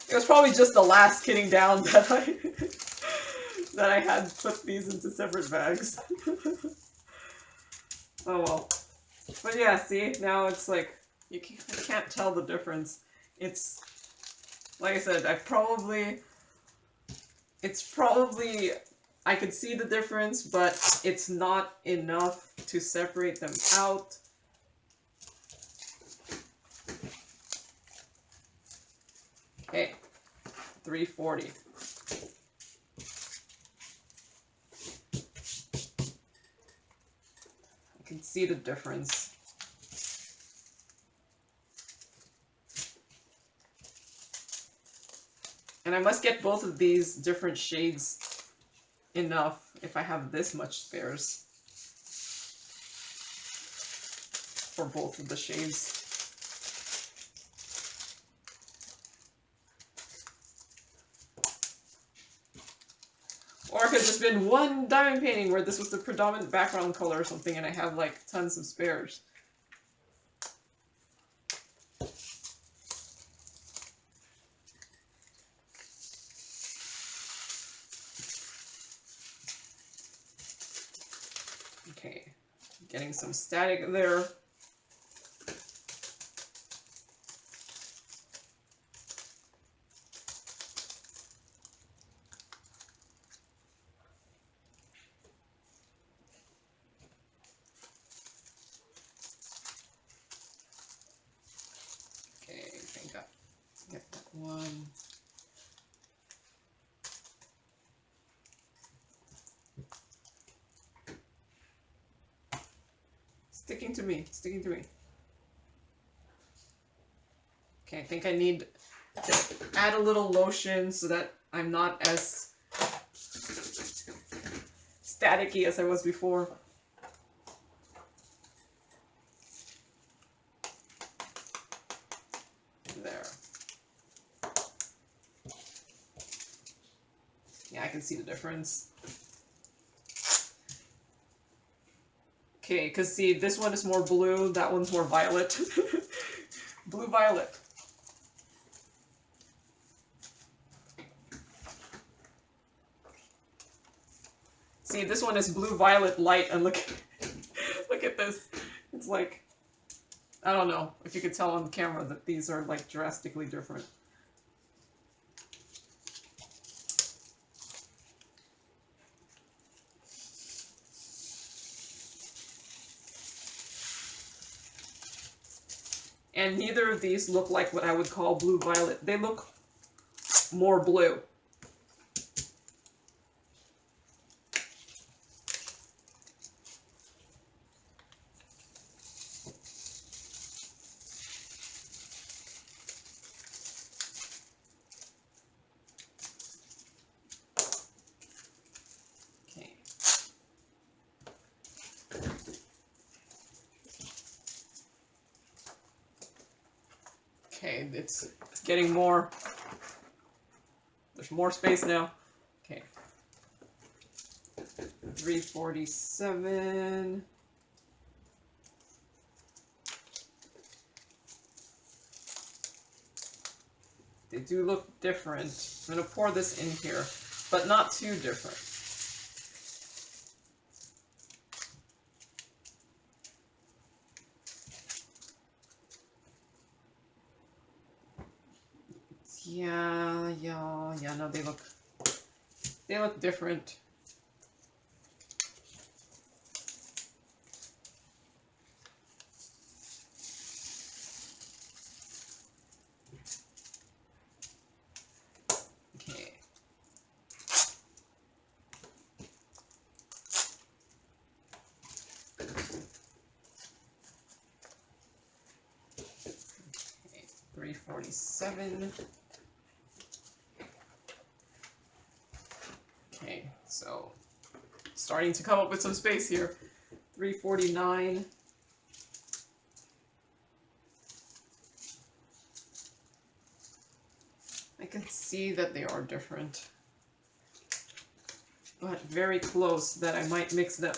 It was probably just the last kitting down that I had put these into separate bags. Oh well. But yeah, see, now it's like I can't tell the difference. It's like I said, it's probably I could see the difference, but it's not enough to separate them out. Okay, 340. I can see the difference. And I must get both of these different shades enough if I have this much spares for both of the shades. Or it could have just been one diamond painting where this was the predominant background color or something and I have like tons of spares. Okay, getting some static there. Get that one. Sticking to me, sticking to me. Okay, I think I need to add a little lotion so that I'm not as staticky as I was before. There. Yeah, I can see the difference. Okay, because see, this one is more blue, that one's more violet. Blue-violet. See, this one is blue-violet light, and look, look at this. It's like, I don't know if you could tell on camera that these are like drastically different. And neither of these look like what I would call blue-violet. They look more blue. Okay, it's getting more. There's more space now. Okay. 347. They do look different. I'm going to pour this in here, but not too different. Yeah, no, they look different. Okay. Okay, 347. Okay, so starting to come up with some space here. 349. I can see that they are different, but very close that I might mix them.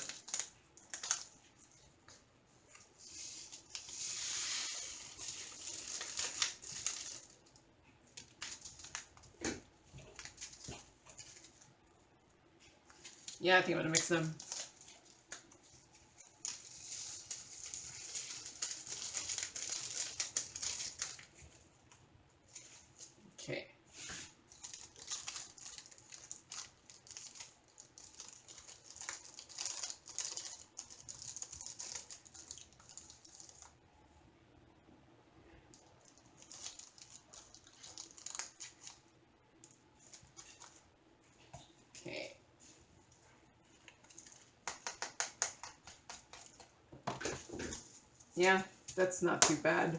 Yeah, I think I'm gonna mix them. Okay. Okay. Yeah, that's not too bad.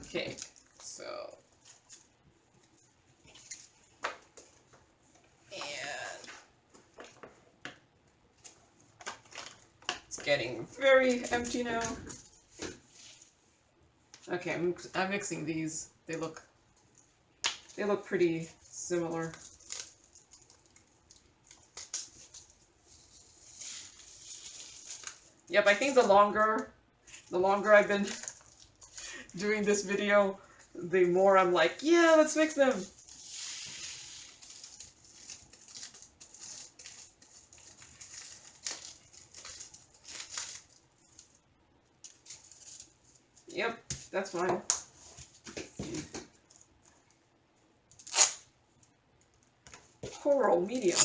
Okay, so it's getting very empty now. Okay, I'm mixing these. They look pretty similar. Yep, I think the longer I've been doing this video, the more I'm like, yeah, let's mix them. Yep, that's fine. Coral medium.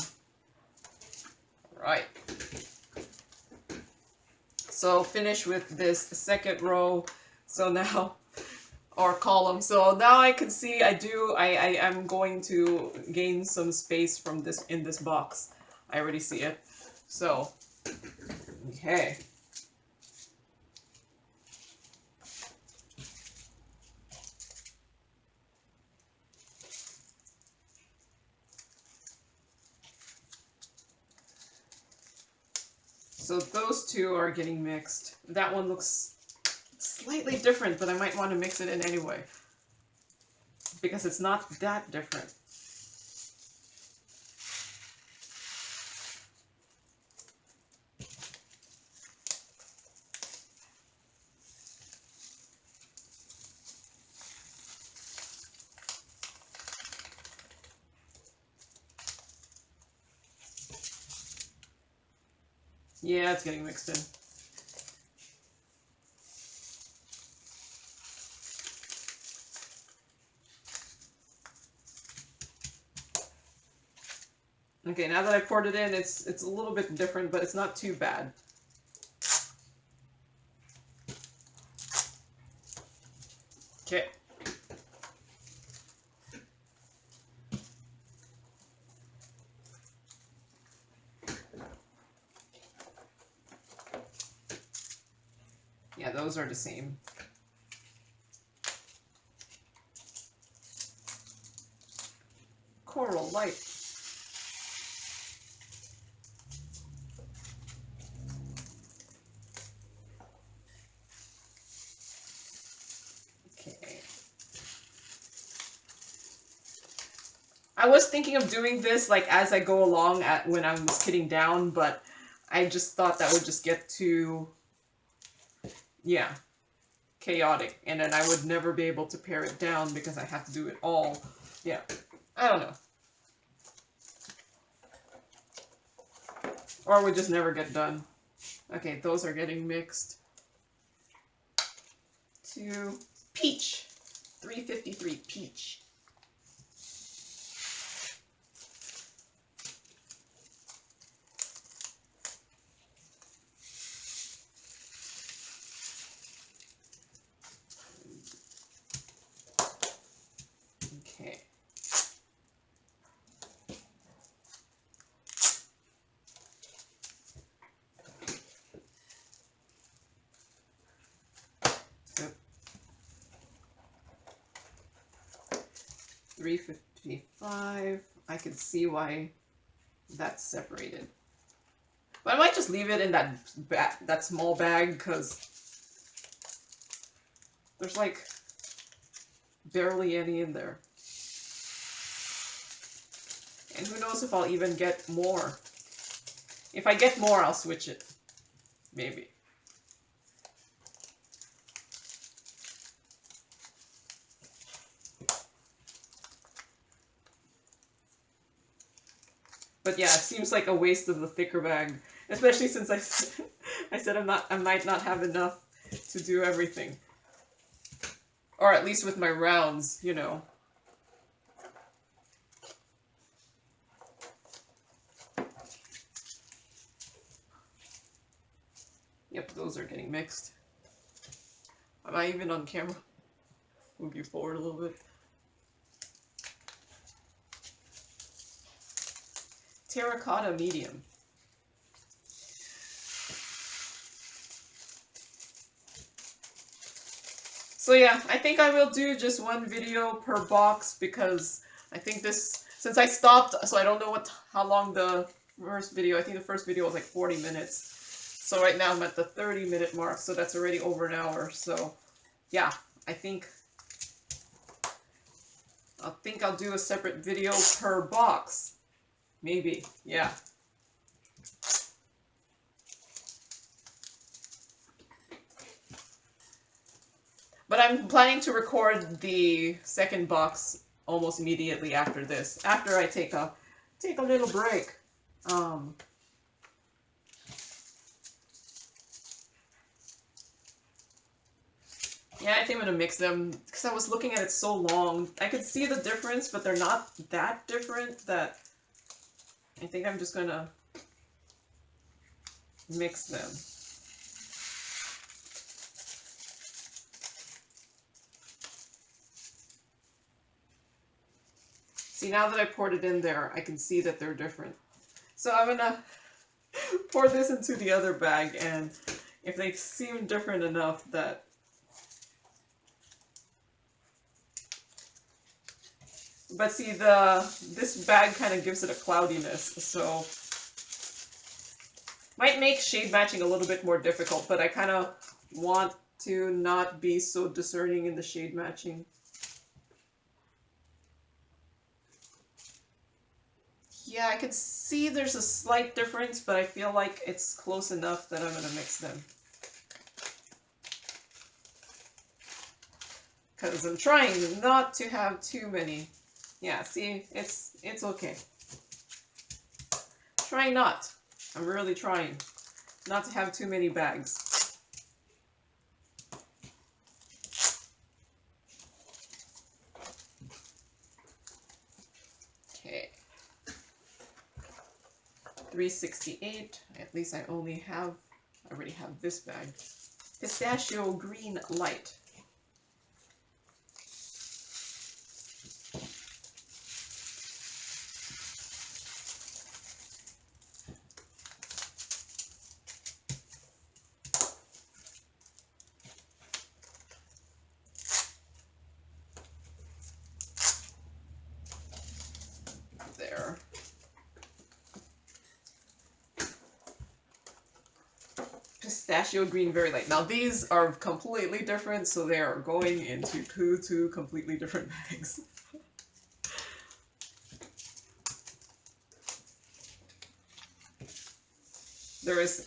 Right. So finish with this second row. So now, or column. So now I can see I am going to gain some space from this in this box. I already see it. So, okay. So those two are getting mixed. That one looks slightly different, but I might want to mix it in anyway, because it's not that different. Yeah, it's getting mixed in. Okay, now that I poured it in, it's a little bit different, but it's not too bad. Okay. Yeah, those are the same. coral light. Okay. I was thinking of doing this like as I go along when I was kitting down, but I just thought that would just get too, yeah, chaotic, and then I would never be able to pare it down because I have to do it all. Yeah, I don't know. Or it would just never get done. Okay, those are getting mixed. To peach. 353 peach. Okay. Yep. 355. I can see why that's separated. But I might just leave it in that small bag because there's like barely any in there. And who knows if I'll even get more. If I get more, I'll switch it. Maybe. But yeah, it seems like a waste of the thicker bag, especially since I said I might not have enough to do everything, or at least with my rounds, you know. Yep, those are getting mixed. Am I even on camera? Move you forward a little bit. Terracotta medium. So yeah, I think I will do just one video per box because I think this, since I stopped, so I don't know how long the first video, I think the first video was like 40 minutes. So right now I'm at the 30-minute mark, so that's already over an hour. So yeah, I think I'll do a separate video per box. Maybe, yeah. But I'm planning to record the second box almost immediately after this. After I take a little break. Yeah, I think I'm gonna mix them because I was looking at it so long. I could see the difference, but they're not that different that I think I'm just gonna mix them. See, now that I poured it in there, I can see that they're different. So I'm gonna pour this into the other bag, and if they seem different enough that... But see, this bag kind of gives it a cloudiness, so... Might make shade matching a little bit more difficult, but I kind of want to not be so discerning in the shade matching. Yeah, I can see there's a slight difference, but I feel like it's close enough that I'm going to mix them. Because I'm trying not to have too many. Yeah, see, it's okay. Try not. I'm really trying not to have too many bags. Okay. 368. At least I already have this bag. Pistachio green light. pistachio green, very light. Now these are completely different, so they are going into two completely different bags. It's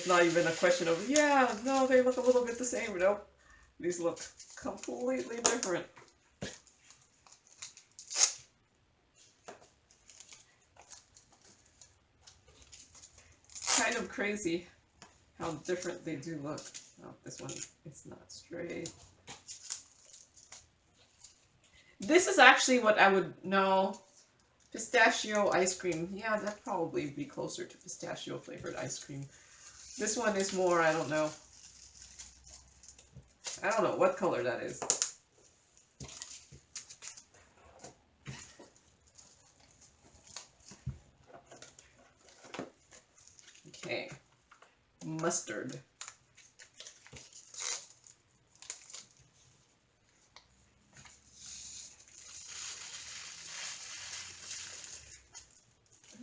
not even a question of, yeah, no, they look a little bit the same. Nope. These look completely different. Kind of crazy how different they do look. Oh, this one, it's not straight. This is actually what I would know. Pistachio ice cream. Yeah, that'd probably be closer to pistachio flavored ice cream. This one is more, I don't know. I don't know what color that is. Okay. Mustard.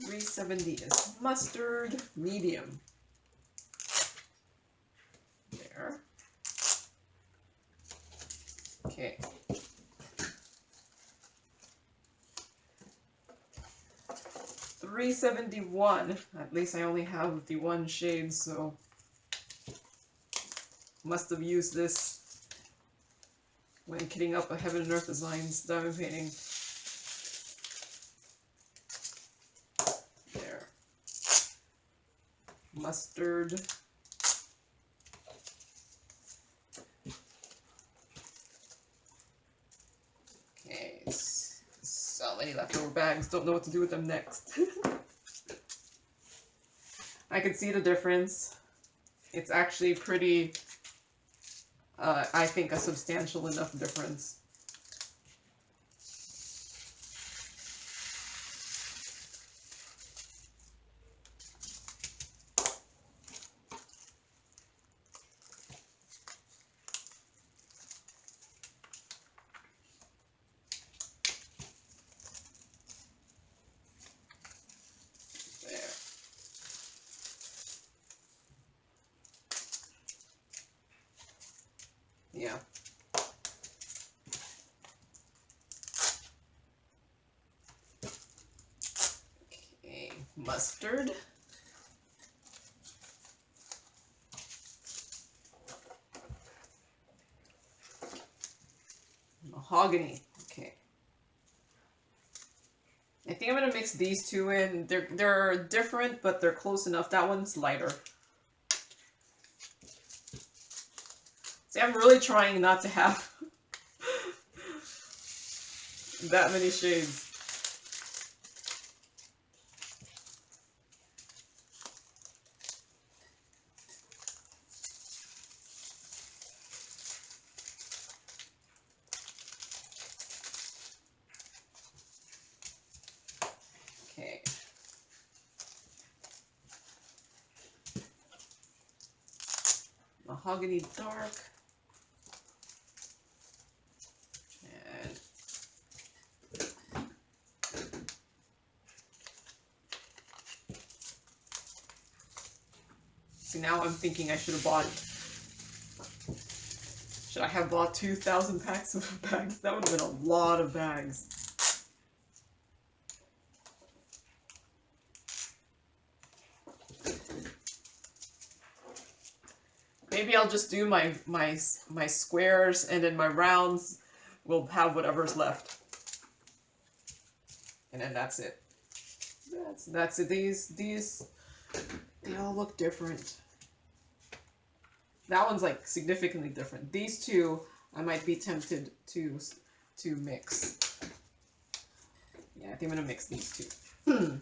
$3.70 is mustard, medium. There. Okay. $3.71. At least I only have the one shade, so must have used this when kitting up a Heaven and Earth Designs diamond painting. There. Mustard. Okay, so many leftover bags, don't know what to do with them next. I can see the difference. It's actually pretty, I think, a substantial enough difference. Yeah. Okay, mustard. Mahogany. Okay. I think I'm gonna mix these two in. They're different, but they're close enough. That one's lighter. See, I'm really trying not to have that many shades. Okay. Mahogany dark. And see, now I'm thinking I should have bought. Should I have bought 2,000 packs of bags? That would have been a lot of bags. Maybe I'll just do my squares, and then my rounds will have whatever's left. And then that's it. That's it. These they all look different. That one's like significantly different. These two I might be tempted to mix. Yeah, I think I'm gonna mix these two.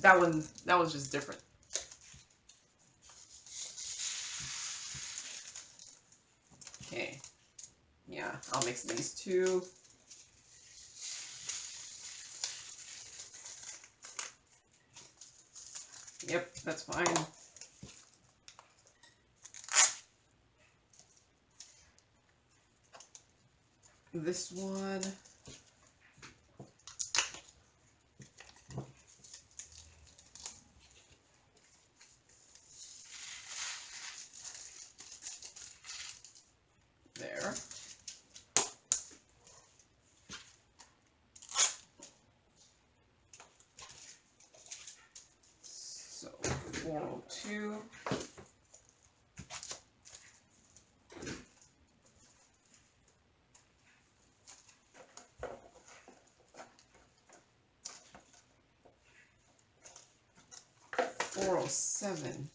That one's just different. Okay. Yeah, I'll mix these two. Yep, that's fine. This one. 402. $407.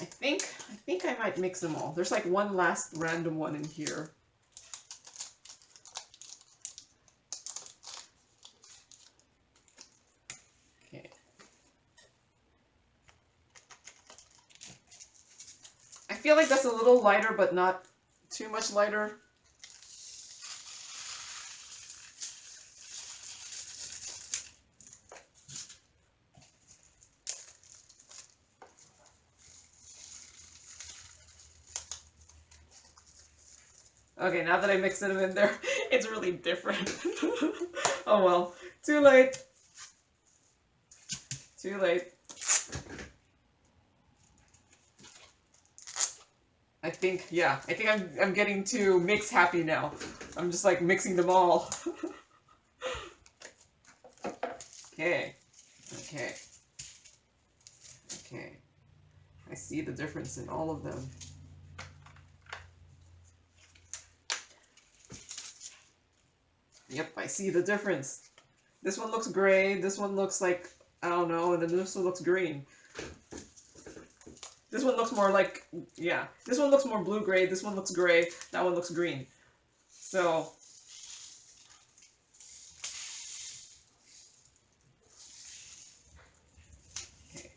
I think I might mix them all. There's like one last random one in here. Okay. I feel like that's a little lighter, but not too much lighter. Okay, now that I mix them in there, it's really different. Oh well, too late. Too late. I think, yeah, I think I'm getting to mix happy now. I'm just like mixing them all. Okay. Okay. Okay. I see the difference in all of them. Yep, I see the difference. This one looks gray, this one looks like, I don't know, and then this one looks green. This one looks more like, yeah, this one looks more blue-gray, this one looks gray, that one looks green. So, okay.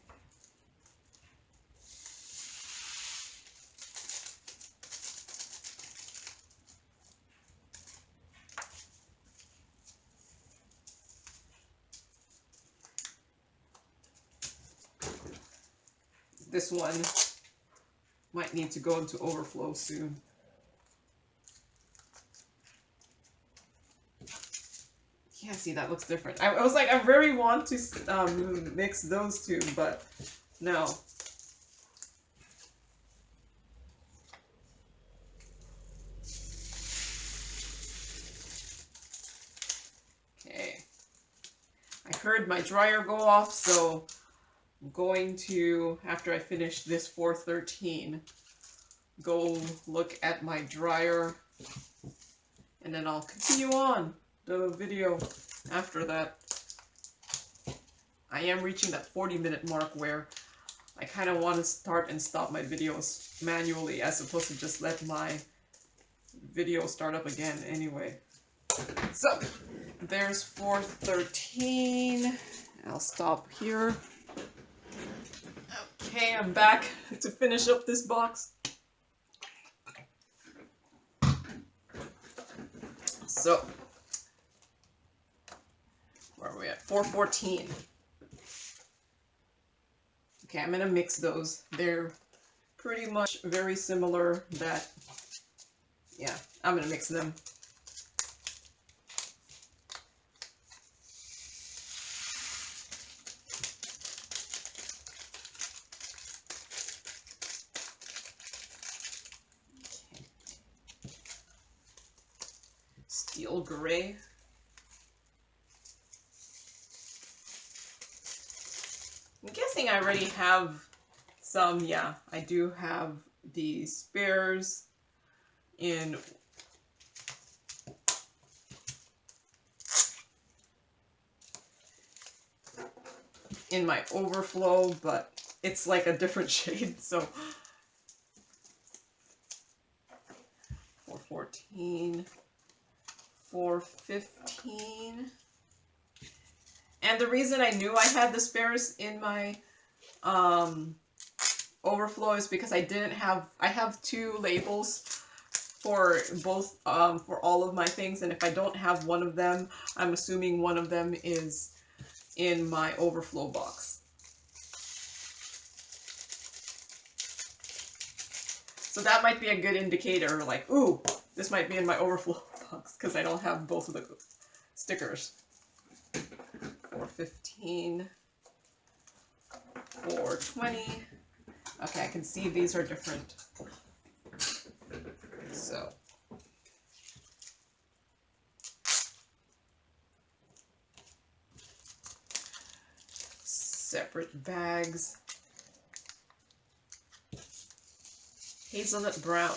This one might need to go into overflow soon. Yeah, see, that looks different. I was like, I very want to mix those two, but no. Okay. I heard my dryer go off, so I'm going to, after I finish this 413, go look at my dryer, and then I'll continue on the video after that. I am reaching that 40-minute mark where I kind of want to start and stop my videos manually as opposed to just let my video start up again anyway. So, there's 413. I'll stop here. Okay, I'm back to finish up this box. So, where are we at? 414. Okay, I'm gonna mix those. They're pretty much very similar that, yeah, I'm gonna mix them. Okay. Steel gray. I'm guessing I already have some, yeah, I do have the spares in my overflow, but it's like a different shade, so 414, 415. And the reason I knew I had the spares in my overflow is because I have two labels for both, for all of my things, and if I don't have one of them, I'm assuming one of them is in my overflow box. So that might be a good indicator, like, ooh, this might be in my overflow box, because I don't have both of the stickers. 415, 420. Okay, I can see these are different. So, separate bags. Hazelnut brown.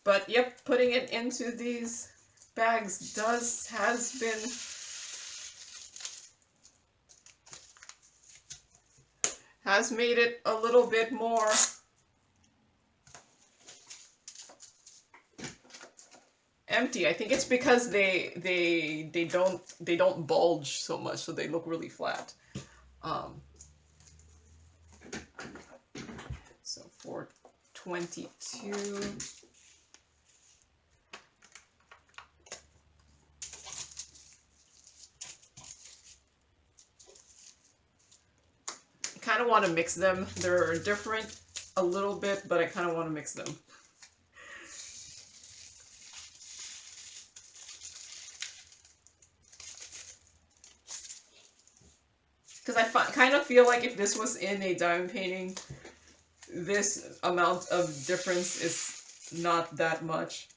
But yep, putting it into these bags has made it a little bit more empty. I think it's because they don't bulge so much, so they look really flat. So for 22. I kind of want to mix them. They're different a little bit, but I kind of want to mix them. Because I kind of feel like if this was in a diamond painting, this amount of difference is not that much.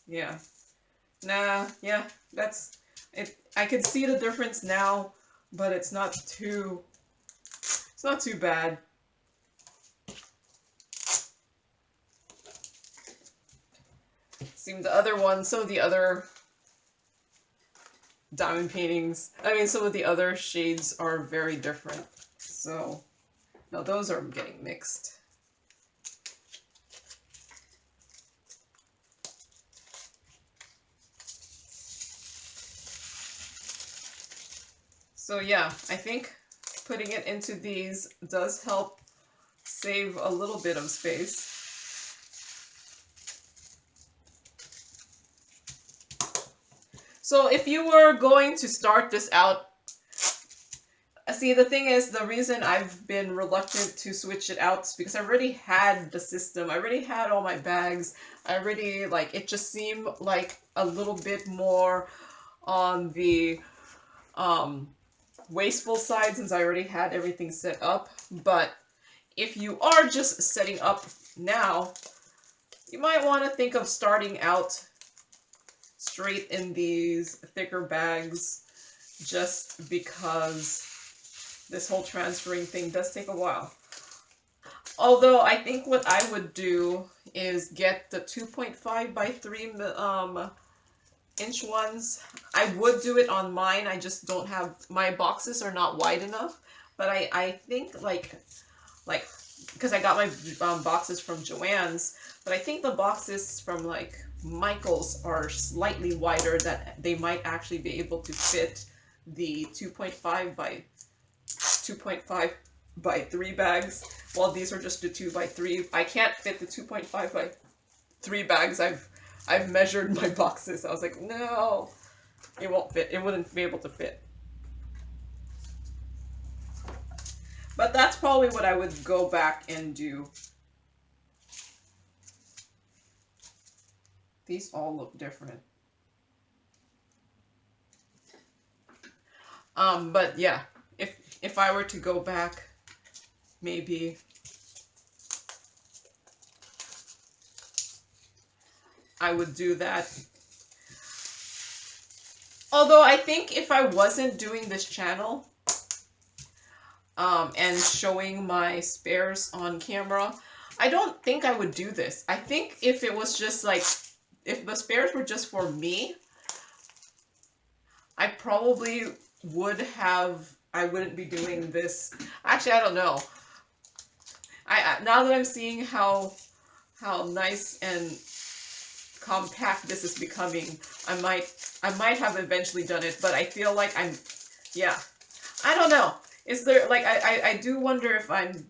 Yeah. Nah, yeah, that's it. I can see the difference now, but it's not too bad. Seem the other one, some of the other diamond paintings, I mean, some of the other shades are very different. So, no, those are getting mixed. So yeah, I think putting it into these does help save a little bit of space. So if you were going to start this out, see, the thing is, the reason I've been reluctant to switch it out is because I already had the system. I already had all my bags. I already, like, it just seemed like a little bit more on the wasteful side since I already had everything set up. But if you are just setting up now, you might want to think of starting out straight in these thicker bags, just because this whole transferring thing does take a while. Although I think what I would do is get the 2.5 by 3 inch ones. I would do it on mine. I just don't have, my boxes are not wide enough. But I think like because I got my boxes from Joann's, but I think the boxes from like Michael's are slightly wider, that they might actually be able to fit the 2.5 by 3 bags, while these are just the 2 by 3. I can't fit the 2.5 by 3 bags. I've measured my boxes. I was like, no, it won't fit. It wouldn't be able to fit. But that's probably what I would go back and do. These all look different. But yeah, if I were to go back, maybe I would do that. Although I think if I wasn't doing this channel, and showing my spares on camera, I don't think I would do this. I think if it was just like, if the spares were just for me, I probably would have, I wouldn't be doing this. Actually, I don't know. Now that I'm seeing how nice and compact this is becoming, I might have eventually done it, but I feel like yeah, I don't know. Is there, like, I do wonder if I'm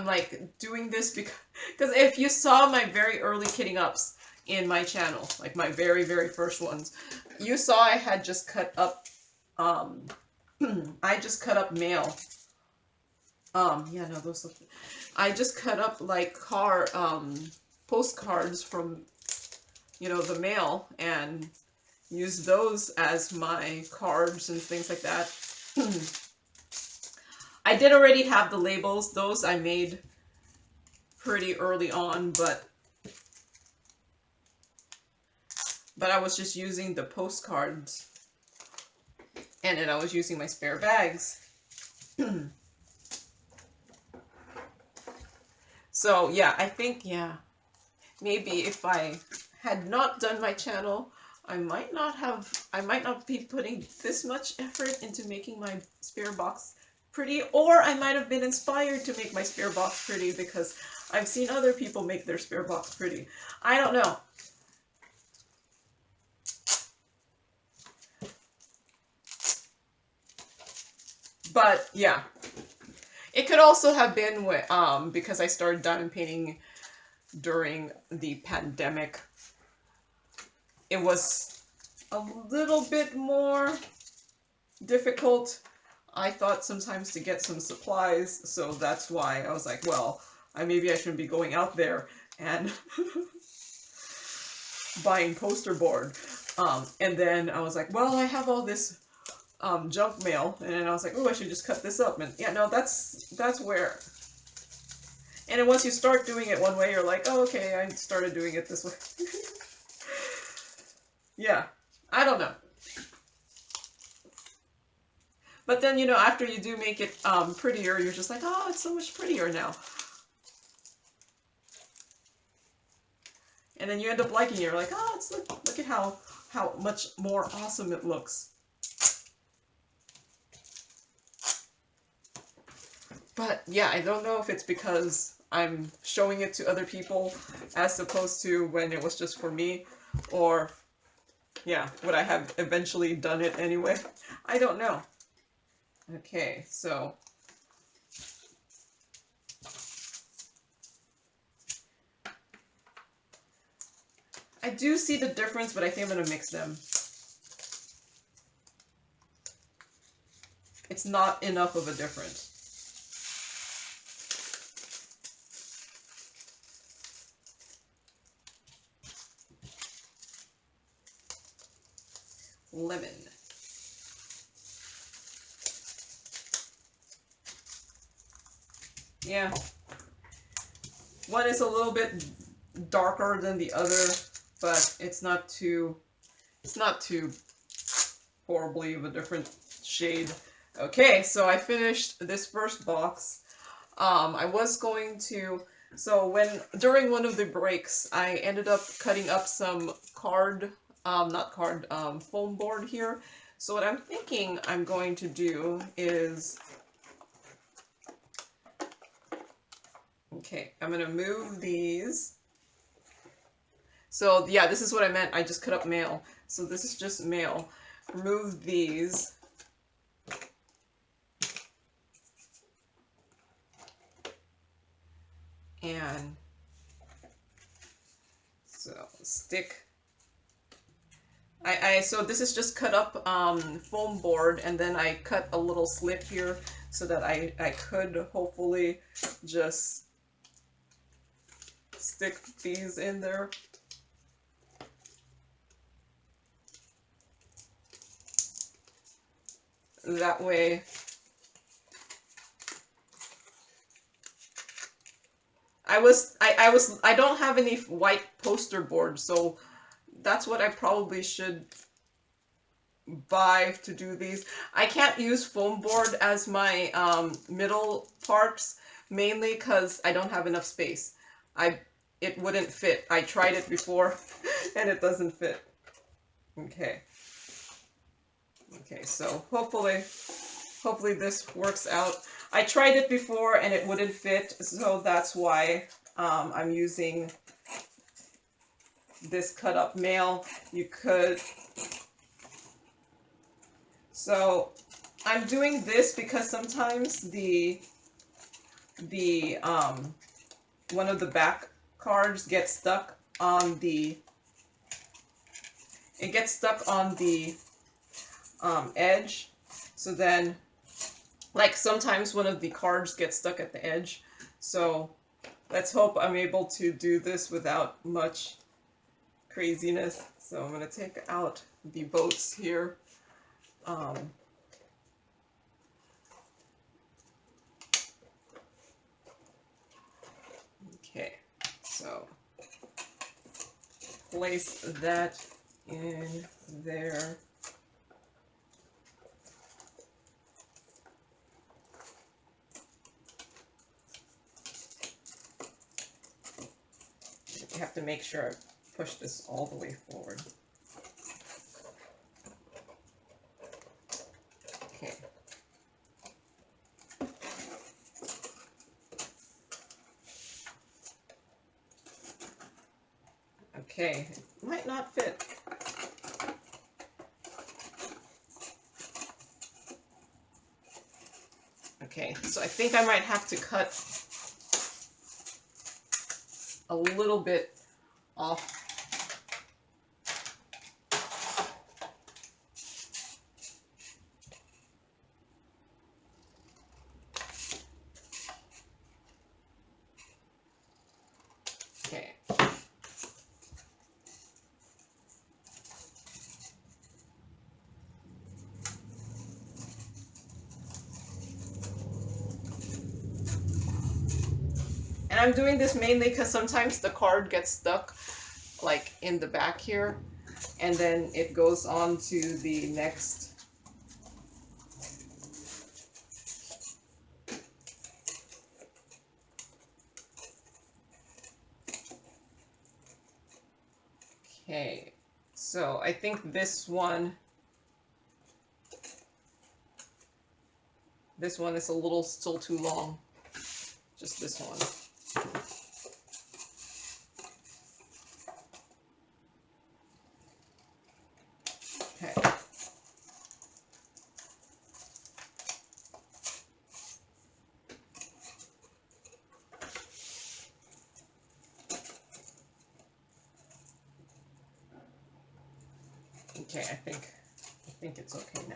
like doing this because if you saw my very early kitting ups in my channel, like my very, very first ones, you saw I had just cut up, I just cut up mail. Yeah, no, those look, I just cut up like postcards from, you know, the mail, and use those as my cards and things like that. I did already have the labels. Those I made pretty early on, but I was just using the postcards, and then I was using my spare bags. So yeah, I think, yeah, maybe if I had not done my channel, I might not be putting this much effort into making my spare box pretty, or I might have been inspired to make my spare box pretty because I've seen other people make their spare box pretty. I don't know. But yeah, it could also have been with, because I started diamond painting during the pandemic. It was a little bit more difficult, I thought, sometimes to get some supplies, so that's why I was like, well, maybe I shouldn't be going out there and buying poster board. And then I was like, well, I have all this junk mail, and then I was like, oh, I should just cut this up. And yeah, no, that's where. And then once you start doing it one way, you're like, oh, okay, I started doing it this way. Yeah, I don't know. But then, you know, after you do make it prettier, you're just like, oh, it's so much prettier now. And then you end up liking it. You're like, oh, it's look at how much more awesome it looks. But yeah, I don't know if it's because I'm showing it to other people as opposed to when it was just for me, or yeah, would I have eventually done it anyway? I don't know. Okay, so I do see the difference, but I think I'm going to mix them. It's not enough of a difference. Lemon. Yeah. One is a little bit darker than the other, but it's not too horribly of a different shade. Okay, so I finished this first box. I was going to, so during one of the breaks, I ended up cutting up some foam board here. So what I'm thinking I'm going to do is, okay, I'm going to move these. So yeah, this is what I meant. I just cut up mail. So this is just mail. Remove these. And so stick. So this is just cut up foam board, and then I cut a little slit here so that I could hopefully just stick these in there. That way I don't have any white poster board, so that's what I probably should buy to do these. I can't use foam board as my middle parts, mainly because I don't have enough space. It wouldn't fit. I tried it before and it doesn't fit. Okay. Okay, so hopefully this works out. I tried it before and it wouldn't fit, so that's why I'm using this cut up mail. You could. So I'm doing this because sometimes the one of the back cards gets stuck on the edge. So then, like, sometimes one of the cards gets stuck at the edge. So let's hope I'm able to do this without much craziness. So I'm going to take out the boats here. So place that in there. You have to make sure I push this all the way forward. Okay. Okay, it might not fit. Okay, so I think I might have to cut a little bit off. Okay. And I'm doing this mainly because sometimes the card gets stuck like in the back here, and then it goes on to the next. Okay, so I think this one is a little still too long. Just this one. Okay. Okay, I think it's okay now.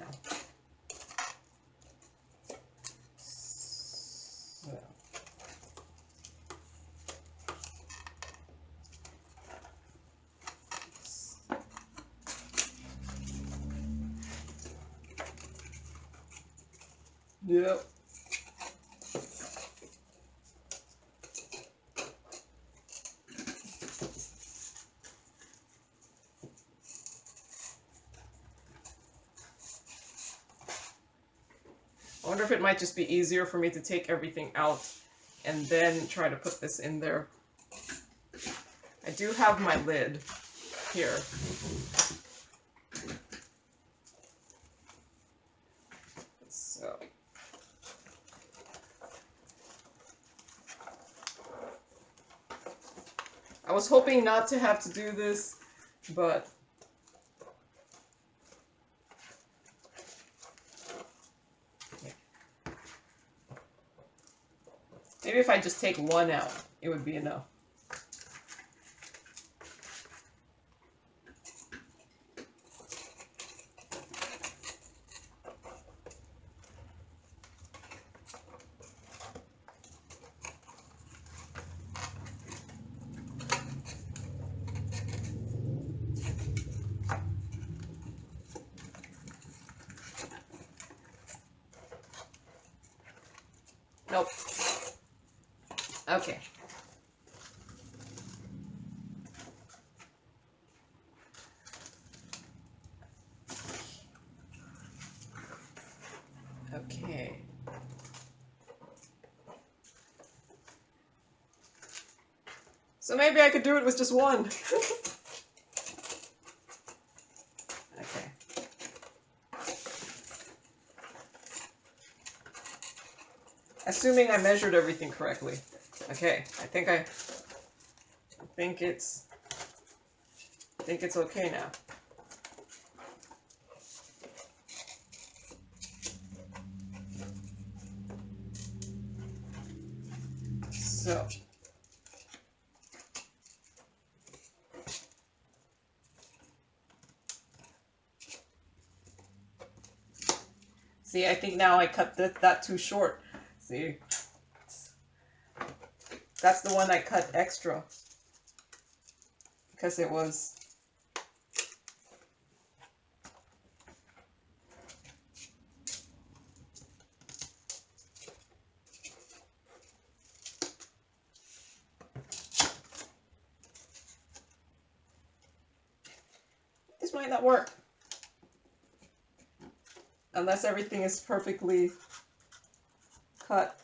So. Yep. I wonder if it might just be easier for me to take everything out and then try to put this in there. I do have my lid here. So. I was hoping not to have to do this, but maybe if I just take one out, it would be enough. Nope. Okay. Okay. So maybe I could do it with just one. Okay. Assuming I measured everything correctly. Okay, I think it's okay now. So. See, I think now I cut that too short. See? That's the one I cut extra. Because it was... might not work. Unless everything is perfectly cut.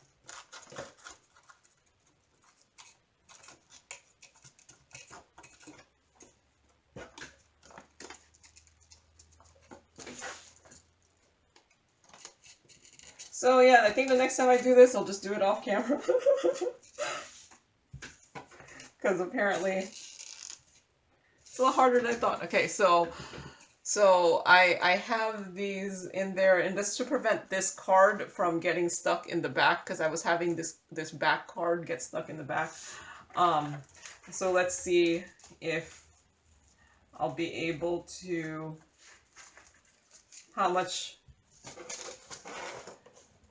So yeah, I think the next time I do this, I'll just do it off camera. Because apparently it's a little harder than I thought. Okay, so I have these in there, and this is to prevent this card from getting stuck in the back, because I was having this back card get stuck in the back. So let's see if I'll be able to, how much,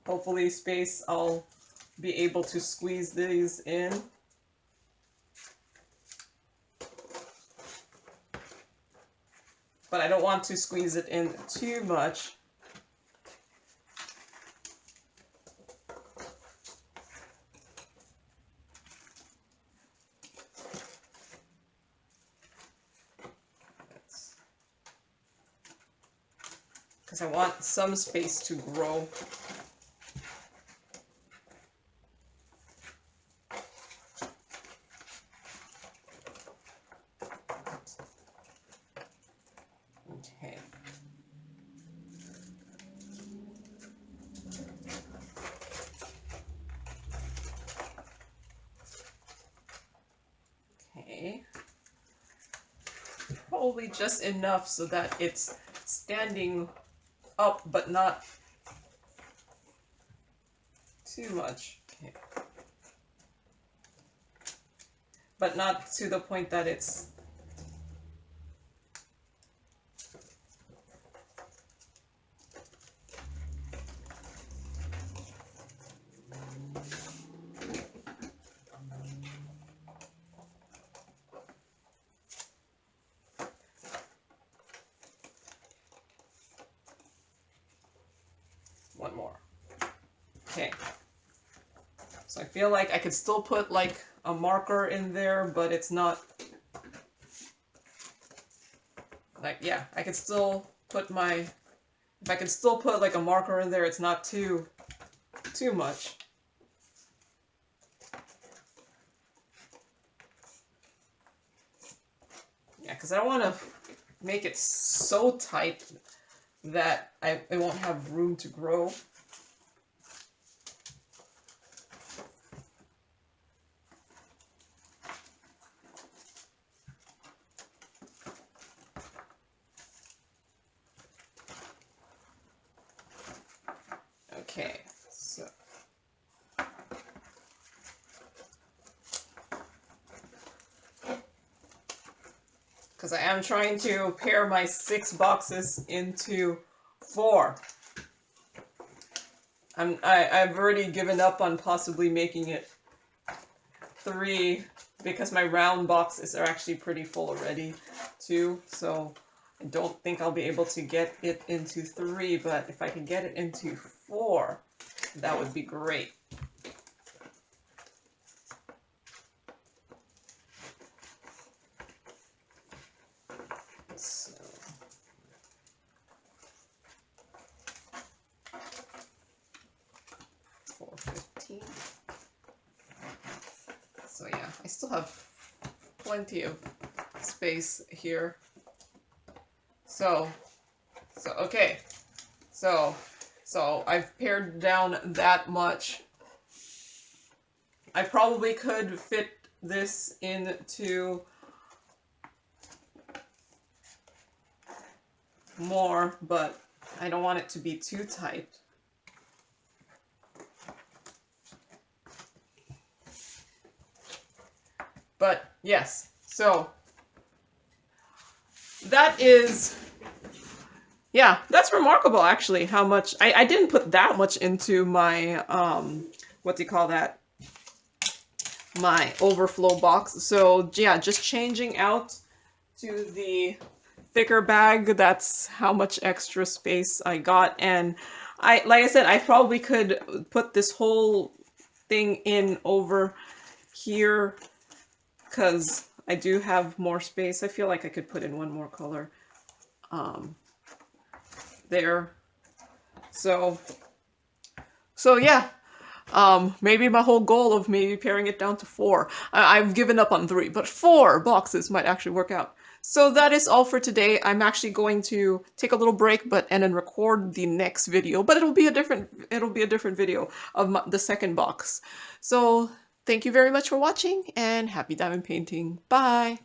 hopefully space I'll be able to squeeze these in. But I don't want to squeeze it in too much. Because I want some space to grow. Okay. Okay. Probably just enough so that it's standing up, but not too much. Okay. But not to the point that it's one more. Okay. So I feel like I could still put like a marker in there, but it's not like, yeah, I could still put my, if I could still put like a marker in there, it's not too much. Yeah, because I don't want to make it so tight that it won't have room to grow. Okay, so because I am trying to pair my 6 boxes into 4. I've already given up on possibly making it 3 because my round boxes are actually pretty full already too, so I don't think I'll be able to get it into 3, but if I can get it into 4, that would be great. So, $4.15. So yeah, I still have plenty of space here. So okay. So I've pared down that much. I probably could fit this into more, but I don't want it to be too tight. But yes, so that is, yeah, that's remarkable actually, how much, I didn't put that much into my, what do you call that? My overflow box. So yeah, just changing out to the thicker bag, that's how much extra space I got. And like I said, I probably could put this whole thing in over here because I do have more space. I feel like I could put in one more color. there. So yeah. Maybe my whole goal of maybe paring it down to 4. I've given up on 3, but 4 boxes might actually work out. So that is all for today. I'm actually going to take a little break, and then record the next video. But it'll be a different video of the second box. So thank you very much for watching, and happy diamond painting. Bye.